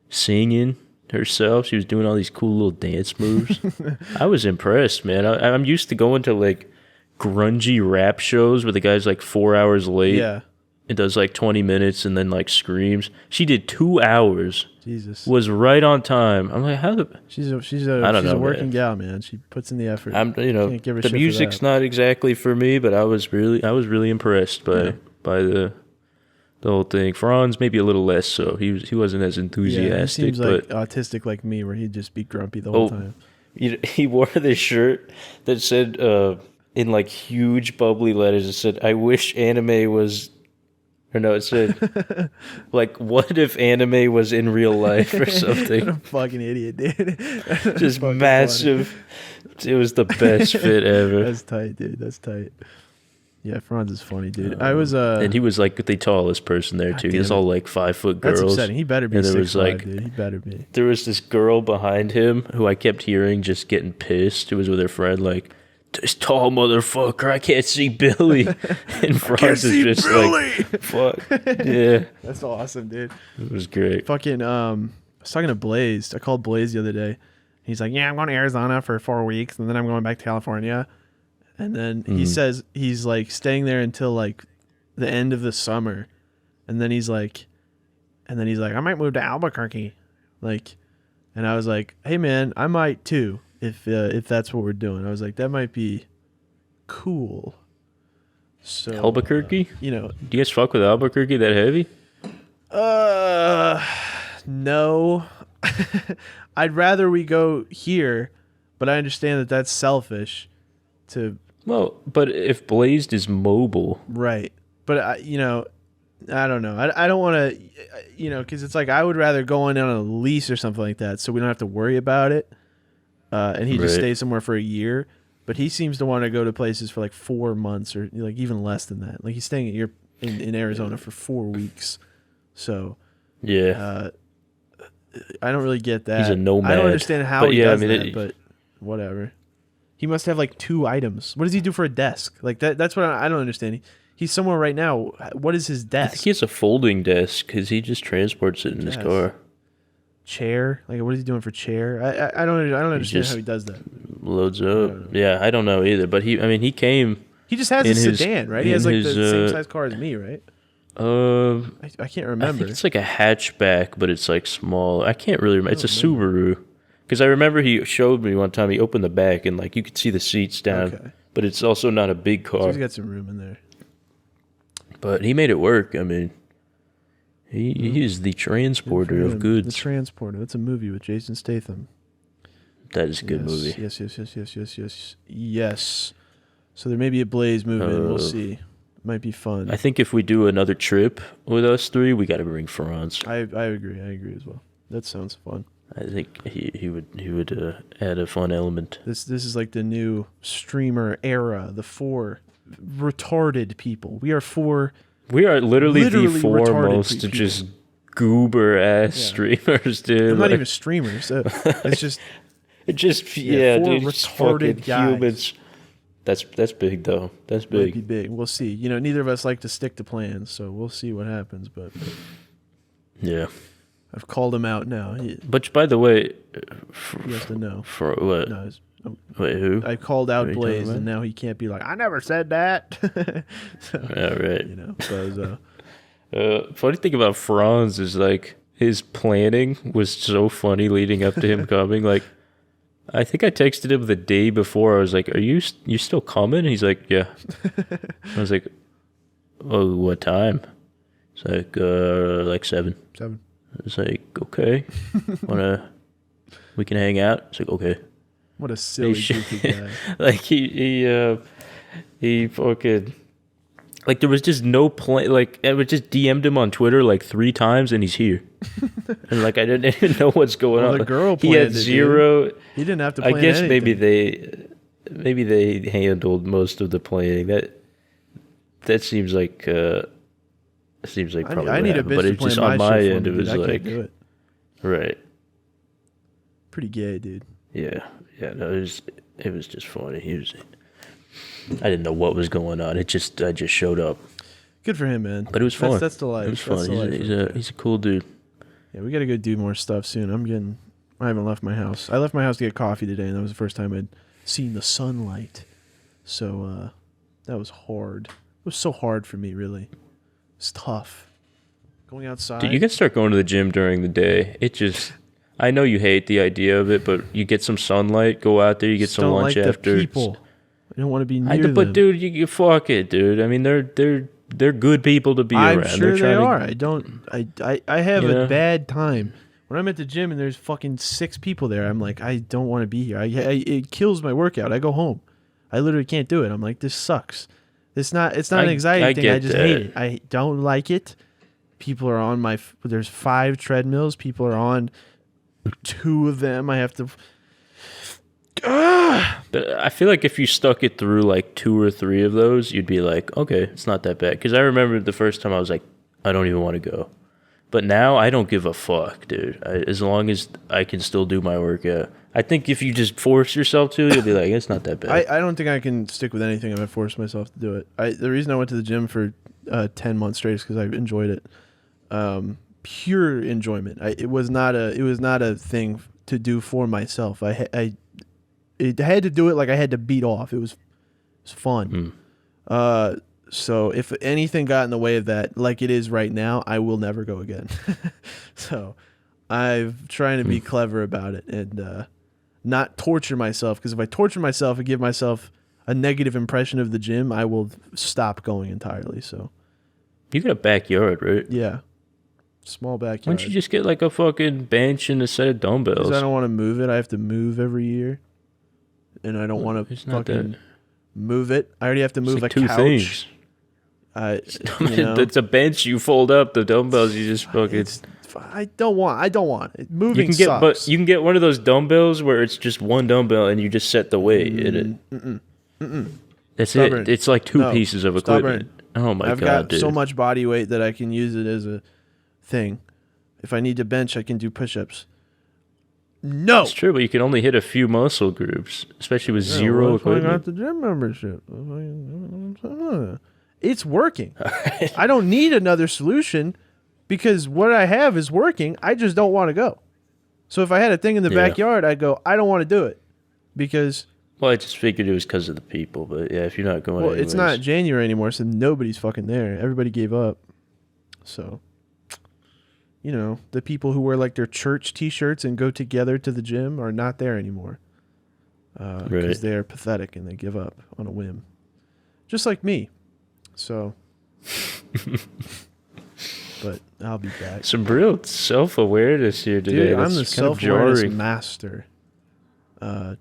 singing herself. She was doing all these cool little dance moves. I was impressed, man. I'm used to going to like grungy rap shows where the guy's like 4 hours late. Yeah. it does like 20 minutes and then like screams. She did 2 hours. Jesus. Was right on time. I'm like, how the... She's a working gal, man. She puts in the effort. I'm Can't give her the shit music's for that. not exactly for me, but I was really impressed by the whole thing. Franz maybe a little less so. He wasn't as enthusiastic. Yeah, he seems but like autistic like me, where he'd just be grumpy the whole time. he wore this shirt that said in like huge bubbly letters, it said, "I wish anime was," or no, it said like, "What if anime was in real life?" or something. What a fucking idiot, dude. Just massive. Funny. It was the best fit ever. That's tight, dude. That's tight. Yeah, Franz is funny, dude. I was and he was like the tallest person there too. He was all like 5-foot girls. That's upsetting. He better be 6'5", dude. He better be. There was this girl behind him who I kept hearing just getting pissed. Who was with her friend, like, "This tall motherfucker, I can't see Billy." And Franz is just Billy. Like, "Fuck, yeah." That's awesome, dude. It was great. Fucking, I was talking to Blaze. I called Blaze the other day. He's like, "Yeah, I'm going to Arizona for 4 weeks, and then I'm going back to California." And then he says he's like staying there until like the end of the summer, and then he's like, I might move to Albuquerque, like, and I was like, "Hey man, I might too if that's what we're doing." I was like, that might be cool. So Albuquerque, you know, do you guys fuck with Albuquerque that heavy? No. I'd rather we go here, but I understand that that's selfish. Well, but if Blazed is mobile, right? But I don't know. I don't want to, because it's like I would rather go on a lease or something like that, so we don't have to worry about it. And he just stays somewhere for a year. But he seems to want to go to places for like 4 months or like even less than that. Like he's staying in Arizona for 4 weeks. So yeah, I don't really get that. He's a nomad. I don't understand how he does that, but whatever. He must have like 2 items. What does he do for a desk? Like that's what I don't understand. He's somewhere right now. What is his desk? I think he has a folding desk because he just transports it in his car. Chair? Like what is he doing for chair? I don't understand how he does that. Loads up. I don't know either. But he came. He just has a sedan, right? He has like the same size car as me, right? I can't remember. I think it's like a hatchback, but it's like small. I can't really remember. It's a Subaru. Because I remember he showed me one time, he opened the back and like you could see the seats down, but it's also not a big car. So he's got some room in there. But he made it work. I mean, he is the transporter of goods. The Transporter. That's a movie with Jason Statham. That is a good movie. Yes. So there may be a Blaze movement. We'll see. Might be fun. I think if we do another trip with us 3, we got to bring Franz. I agree. I agree as well. That sounds fun. I think he would add a fun element. This is like the new streamer era. The 4 retarded people. We are 4. We are literally the foremost people. Just goober ass streamers, dude. I'm not even streamers. It's just. It just 4 dude, retarded guys. Humans. That's big though. That's big. Might be big. We'll see. Neither of us like to stick to plans, so we'll see what happens. But yeah. I've called him out now. But by the way, he has to know. For what? No, wait, who? I called out Blaze, and now he can't be like, "I never said that." So, yeah, right. So, funny thing about Franz is like his planning was so funny leading up to him coming. Like, I think I texted him the day before. I was like, "Are you still coming?" And he's like, "Yeah." I was like, "Oh, what time?" It's like 7. 7. I was like, okay, we can hang out. It's like, okay. What a silly goofy guy. Like he fucking, like there was just no plan. Like I would just DM'd him on Twitter like 3 times and he's here. And like I didn't even know what's going on. The girl he had 0. He didn't have to plan I guess anything. maybe they handled most of the planning. That seems like probably I need a bitch but to it's just plan on my my shit for end. me, It was dude. I like can't do it. right. Pretty gay, dude. Yeah. No, it was just funny. I didn't know what was going on. I just showed up. Good for him, man. But it was fun. That's the life. It was fun. He's a cool dude. Yeah, we got to go do more stuff soon. I haven't left my house. I left my house to get coffee today, and that was the first time I'd seen the sunlight. So that was hard. It was so hard for me, really. It's tough. Going outside. Dude, you can start going to the gym during the day. It just, I know you hate the idea of it, but you get some sunlight, go out there, you get some don't lunch like after. The people. I don't want to be near them. But dude, you fuck it, dude. I mean, they're good people to be I'm around. sure They're they trying are. to, I have You a know? bad time. When I'm at the gym and there's fucking 6 people there, I'm like, I don't want to be here. It kills my workout. I go home. I literally can't do it. I'm like, this sucks. It's not an anxiety thing. I get just that. hate it. I don't like it. People are on there's 5 treadmills. People are on 2 of them. I have to. But I feel like if you stuck it through like 2 or 3 of those, you'd be like, okay, it's not that bad. Because I remember the first time I was like, I don't even want to go. But now I don't give a fuck, dude. As long as I can still do my workout. I think if you just force yourself to, you'll be like, it's not that bad. I don't think I can stick with anything if I force myself to do it. The reason I went to the gym for 10 months straight is because I enjoyed it. Pure enjoyment. It was not a thing to do for myself. I had to do it like I had to beat off. It was fun. So if anything got in the way of that, like it is right now, I will never go again. So I'm trying to be clever about it and not torture myself, because if I torture myself and give myself a negative impression of the gym, I will stop going entirely. So You got a backyard, right? yeah, small backyard. Why don't you just get like a fucking bench and a set of dumbbells? Because I don't want to move it. I have to move every year, and I don't want to It's not fucking that. move it. I already have to move It's like a 2 couch. things. It's a bench. You fold up the dumbbells. You just fucking. I don't want it. Moving You can get, sucks. but you can get one of those dumbbells where it's just one dumbbell and you just set the weight in it. That's Stubborn. it. It's like 2 No. pieces of Stubborn. equipment. Oh my I've god, got dude! so much body weight that I can use it as a thing. If I need to bench, I can do push-ups. No. It's true, but you can only hit a few muscle groups, especially with zero That's why I got equipment. the gym membership. It's working. I don't need another solution because what I have is working. I just don't want to go. So if I had a thing in the Yeah. backyard, I'd go, I don't want to do it because, Well, I just figured it was because of the people, but yeah, if you're not going, well, it's not January anymore, so nobody's fucking there. Everybody gave up. So, the people who wear like their church T-shirts and go together to the gym are not there anymore because Right. they are pathetic and they give up on a whim, just like me. So, but I'll be back. Some real self-awareness here today. Dude, I'm the That's kind of self-awareness jarring. master.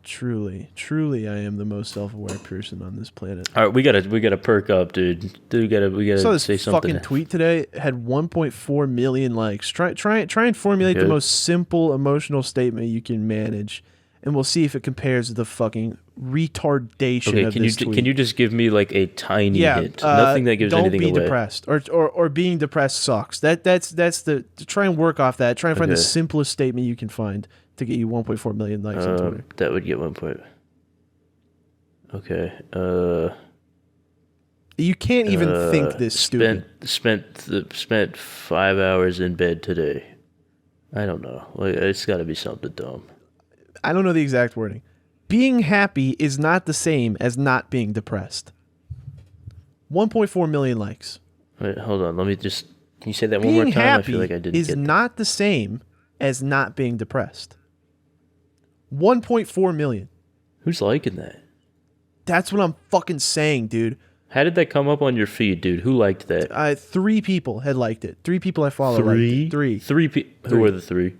Truly, I am the most self-aware person on this planet. All right, we gotta perk up, dude. We I saw gotta this say something. fucking tweet today. It had 1.4 million likes. Try and formulate the Good. most simple emotional statement you can manage, and we'll see if it compares to the fucking retardation Okay, of this tweet. can you just give me like a tiny yeah, hint? Nothing that gives don't anything be away. depressed, or being depressed sucks. That's the to try and work off that. Try and find the Okay. simplest statement you can find to get you 1.4 million likes on Twitter. That would get 1 point. Okay. You can't even think this stupid. Spent 5 hours in bed today. I don't know. Like, it's got to be something dumb. I don't know the exact wording. Being happy is not the same as not being depressed. 1.4 million likes. Wait, hold on. Let me just. Can you say that one Being more time? I happy feel like I didn't is get. not the same as not being depressed. 1.4 million. Who's liking that? That's what I'm fucking saying, dude. How did that come up on your feed, dude? Who liked that? 3 people had liked it. 3 people I follow liked it. 3. Who are the 3?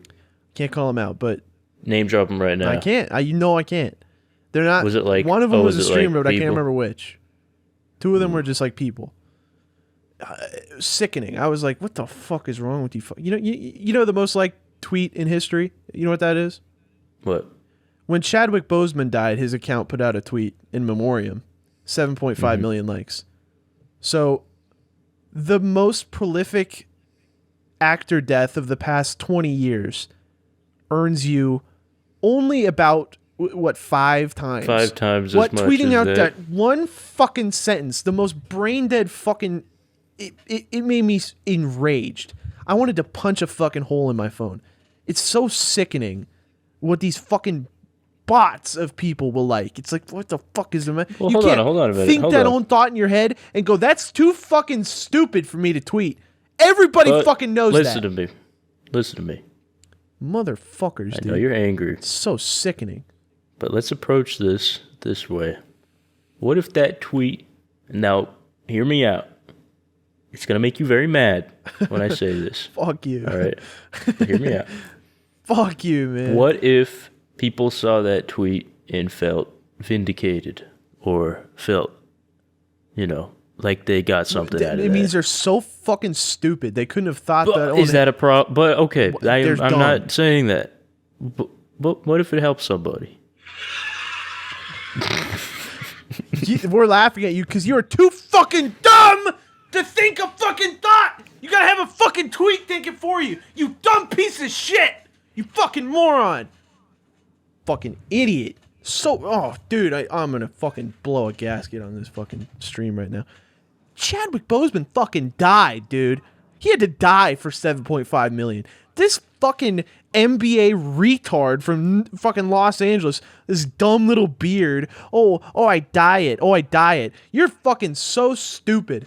Can't call them out, but Name drop them right now. I can't. I can't. They're not. Was it like- one of them oh, was a was it streamer, like but I can't people? remember which. 2 of them were just like people. It was sickening. I was like, "What the fuck is wrong with you?" You know the most liked tweet in history. You know what that is? What? When Chadwick Boseman died, his account put out a tweet in memoriam, 7.5 million likes. So, the most prolific actor death of the past 20 years earns you only about 5 times? 5 times What as much tweeting as out that. that one fucking sentence, the most brain dead fucking, it made me enraged. I wanted to punch a fucking hole in my phone. It's so sickening what these fucking bots of people will like. It's like, what the fuck is the man? Well, you hold on, can't hold on a minute, think hold that on. own thought in your head and go, that's too fucking stupid for me to tweet. Everybody But fucking knows listen that. to me. Listen to me. Motherfuckers, I know dude. you're angry, It's so sickening. but let's approach this way. What if that tweet, now hear me out. It's going to make you very mad when I say this. Fuck you. All right? Hear me out. Fuck you, man. What if people saw that tweet and felt vindicated or felt, like they got something out of It that? means they're so fucking stupid. They couldn't have thought that. But is that a problem? But okay, They're I'm dumb. not saying that. But what if it helps somebody? We're laughing at you because you're too fucking dumb to think a fucking thought. You gotta have a fucking tweet thinking for you. You dumb piece of shit. You fucking moron. Fucking idiot. Dude, I'm gonna fucking blow a gasket on this fucking stream right now. Chadwick Boseman fucking died, dude. He had to die for 7.5 million. This fucking NBA retard from fucking Los Angeles, this dumb little beard. I diet. You're fucking so stupid.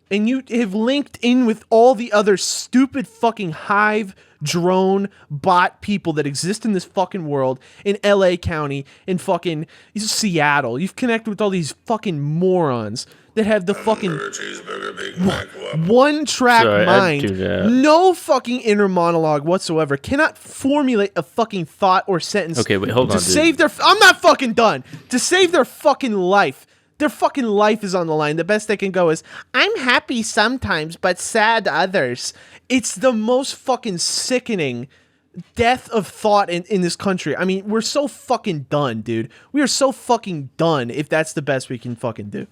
And you have linked in with all the other stupid fucking hive drone bot people that exist in this fucking world in LA County, in fucking Seattle. You've connected with all these fucking morons that have the fucking Cheeseburger, Big Mac, Whopper. one track Sorry, I mind, do that. no fucking inner monologue whatsoever, cannot formulate a fucking thought or sentence. Okay, wait, hold to on, dude. save their. I'm not fucking done. To save their fucking life. Their fucking life is on the line. The best they can go is, I'm happy sometimes, but sad others. It's the most fucking sickening death of thought in this country. I mean, we're so fucking done, dude. We are so fucking done if that's the best we can fucking do.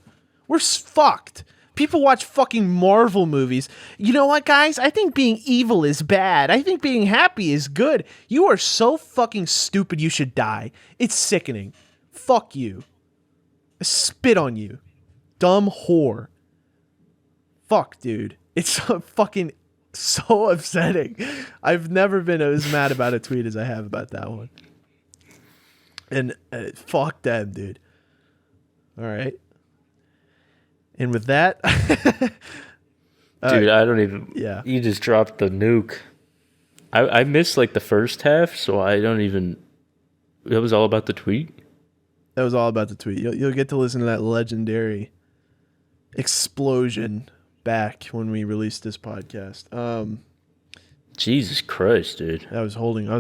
We're fucked. People watch fucking Marvel movies. You know what, guys? I think being evil is bad. I think being happy is good. You are so fucking stupid you should die. It's sickening. Fuck you. I spit on you. Dumb whore. Fuck, dude. It's so fucking so upsetting. I've never been as mad about a tweet as I have about that one. And fuck them, dude. All right. And with that, Dude, I don't even. Yeah. You just dropped the nuke. I missed like the first half, so I don't even. That was all about the tweet. that was all about the tweet. You'll get to listen to that legendary explosion back when we release this podcast. Jesus Christ, dude. I was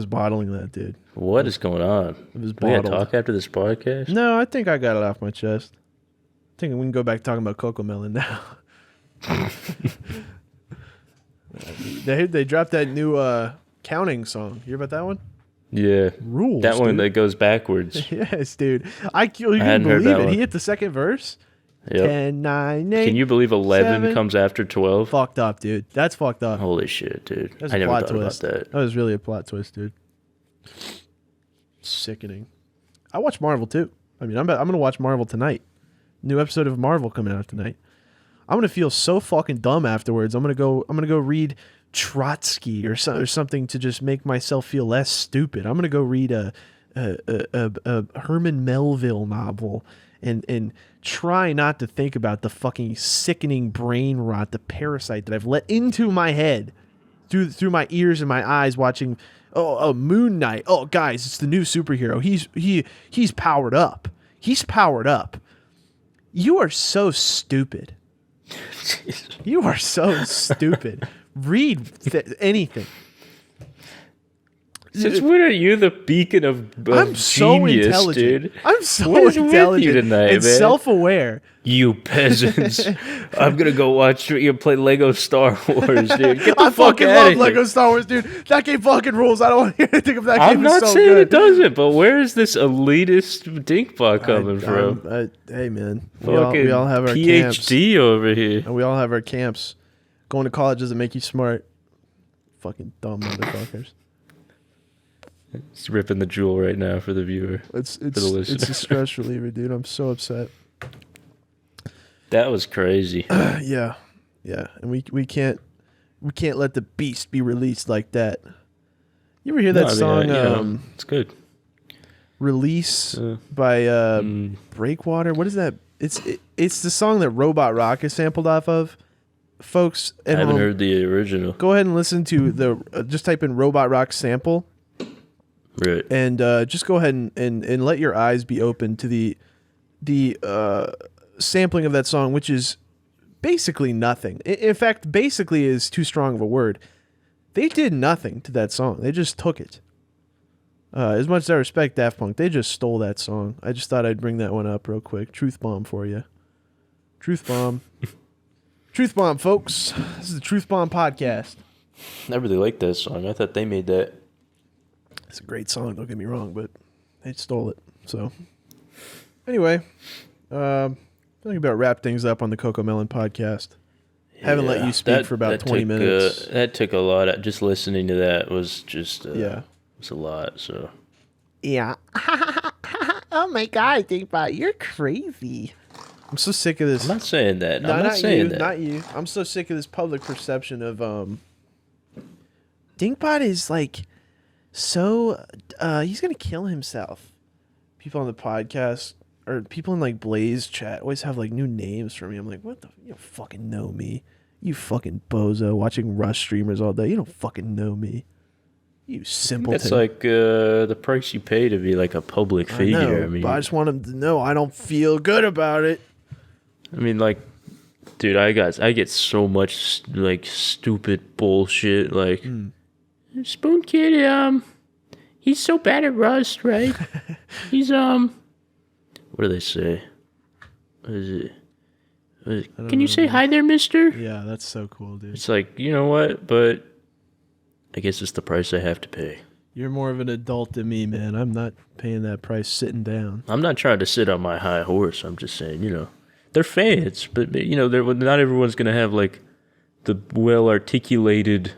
bottling that, dude. What is going on? It was We gotta bottled. talk after this podcast? No, I think I got it off my chest. I think we can go back talking about Coco Melon now. They dropped that new counting song. You hear about that one? Yeah. Rules. That one dude. that goes backwards. Yes, dude. You can hadn't heard believe that it. one. He hit the second verse. Yep. 10, 9, 8. Can you believe 11 7? comes after 12? Fucked up, dude. That's fucked up. Holy shit, dude. That's I a never plot thought twist. about that. That was really a plot twist, dude. Sickening. I watch Marvel too. I mean, I'm gonna watch Marvel tonight. New episode of Marvel coming out tonight. I'm gonna feel so fucking dumb afterwards. I'm gonna go read Trotsky or something to just make myself feel less stupid. I'm gonna go read a Herman Melville novel and try not to think about the fucking sickening brain rot, the parasite that I've let into my head through my ears and my eyes watching Moon Knight. Oh, guys, it's the new superhero. He's powered up. He's powered up. You are so stupid. You are so stupid. Read anything. Since when are you the beacon of I'm so genius, intelligent. dude? I'm so What is with you intelligent tonight, and man? self-aware. You peasants. I'm gonna go watch you play Lego Star Wars, dude. Get the I fuck fucking out love of Lego here. Star Wars, dude. That game fucking rules. I don't want to hear anything of that game. I'm not It's so saying good. it doesn't, but where is this elitist dinkbot coming from? Hey, man. We all Fucking have our camps. PhD over here. And we all have our camps. Going to college doesn't make you smart. Fucking dumb motherfuckers. It's ripping the jewel right now for the viewer. It's the listener. a stress reliever, dude. I'm so upset. That was crazy. Yeah. And we can't let the beast be released like that. You ever hear that No, I mean, song? you know, it's good. Release by Breakwater. What is that? It's the song that Robot Rock is sampled off of. Folks at I haven't home, heard the original. go ahead and listen to the just type in Robot Rock sample Right. and just go ahead and let your eyes be open to the sampling of that song, which is basically nothing. In fact, basically is too strong of a word. They did nothing to that song. They just took it. As much as I respect Daft Punk, they just stole that song. I just thought I'd bring that one up real quick. Truth bomb for you. Truth bomb. Truth bomb, folks. This is the Truth Bomb podcast. I really like that song. I thought they made that. It's a great song, don't get me wrong, but they stole it. So, anyway, I think about wrap things up on the Coco Melon podcast. Haven't let you speak for about 20 minutes. That took a lot. Just listening to that was just Yeah. It's a lot. So Yeah. Oh my God, Dinkbot, you're crazy. I'm so sick of this. I'm not saying that. No, I'm not saying you, that. Not you. I'm so sick of this public perception of Dinkbot is like so he's gonna kill himself. People on the podcast or people in like Blaze chat always have like new names for me. I'm like, what the? You don't fucking know me. You fucking bozo watching Rush streamers all day. You don't fucking know me. You simpleton. It's like the price you pay to be like a public figure. I know, but I just want him to know I don't feel good about it. I mean, like, dude, I get so much like stupid bullshit. Like, Spoon Kid, he's so bad at Rust, right? He's what do they say? What is it? Can you say hi there, mister? Yeah, that's so cool, dude. It's like, you know what? But I guess it's the price I have to pay. You're more of an adult than me, man. I'm not paying that price sitting down. I'm not trying to sit on my high horse. I'm just saying, they're fans, but not everyone's gonna have like the well-articulated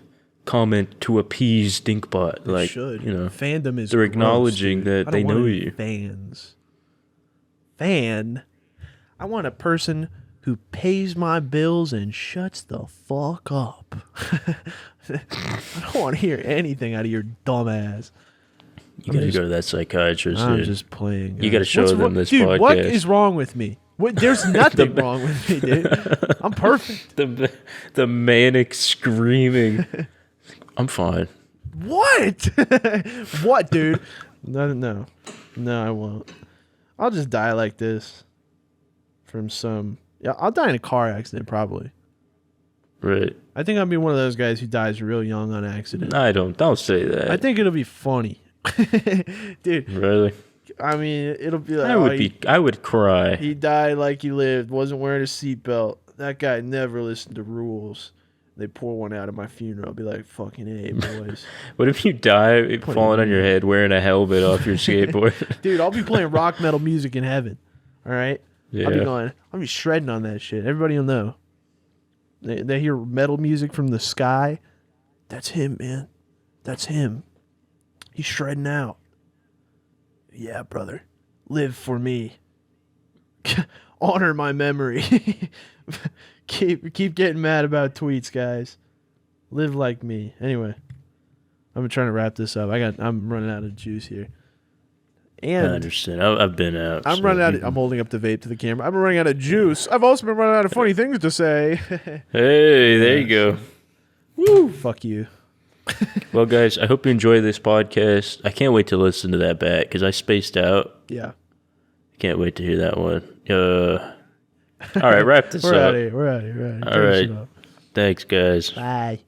comment to appease Dinkbot. They like, should. Fandom is they're gross, acknowledging dude. that they know want you. Fans. I want a person who pays my bills and shuts the fuck up. I don't want to hear anything out of your dumb ass. You gotta go to that psychiatrist. I'm dude. just playing. You gotta show them this dude, podcast. What is wrong with me? There's nothing wrong with me, dude. I'm perfect. The manic screaming. I'm fine. What? What, dude? No, I won't. I'll just die like this. From some... Yeah, I'll die in a car accident, probably. Right. I think I'll be one of those guys who dies real young on accident. Don't say that. I think it'll be funny. Dude. Really? I mean, it'll be like... I would cry. He died like he lived, wasn't wearing a seatbelt. That guy never listened to rules. They pour one out at my funeral. I'll be like, fucking A, boys. What if you die falling on your head wearing a helmet off your skateboard? Dude, I'll be playing rock metal music in heaven. All right? Yeah. I'll be shredding on that shit. Everybody will know. They hear metal music from the sky. That's him, man. That's him. He's shredding out. Yeah, brother. Live for me. Honor my memory. Keep getting mad about tweets, guys. Live like me. Anyway, I'm trying to wrap this up. I'm running out of juice here. And I understand. I've been out. I'm running out. I'm holding up the vape to the camera. I've been running out of juice. I've also been running out of funny things to say. Hey, there you go. Woo! Fuck you. Well, guys, I hope you enjoy this podcast. I can't wait to listen to that back because I spaced out. Yeah. I can't wait to hear that one. All right, wrap this We're up. out of here. We're out of here. All right. Thanks, guys. Bye.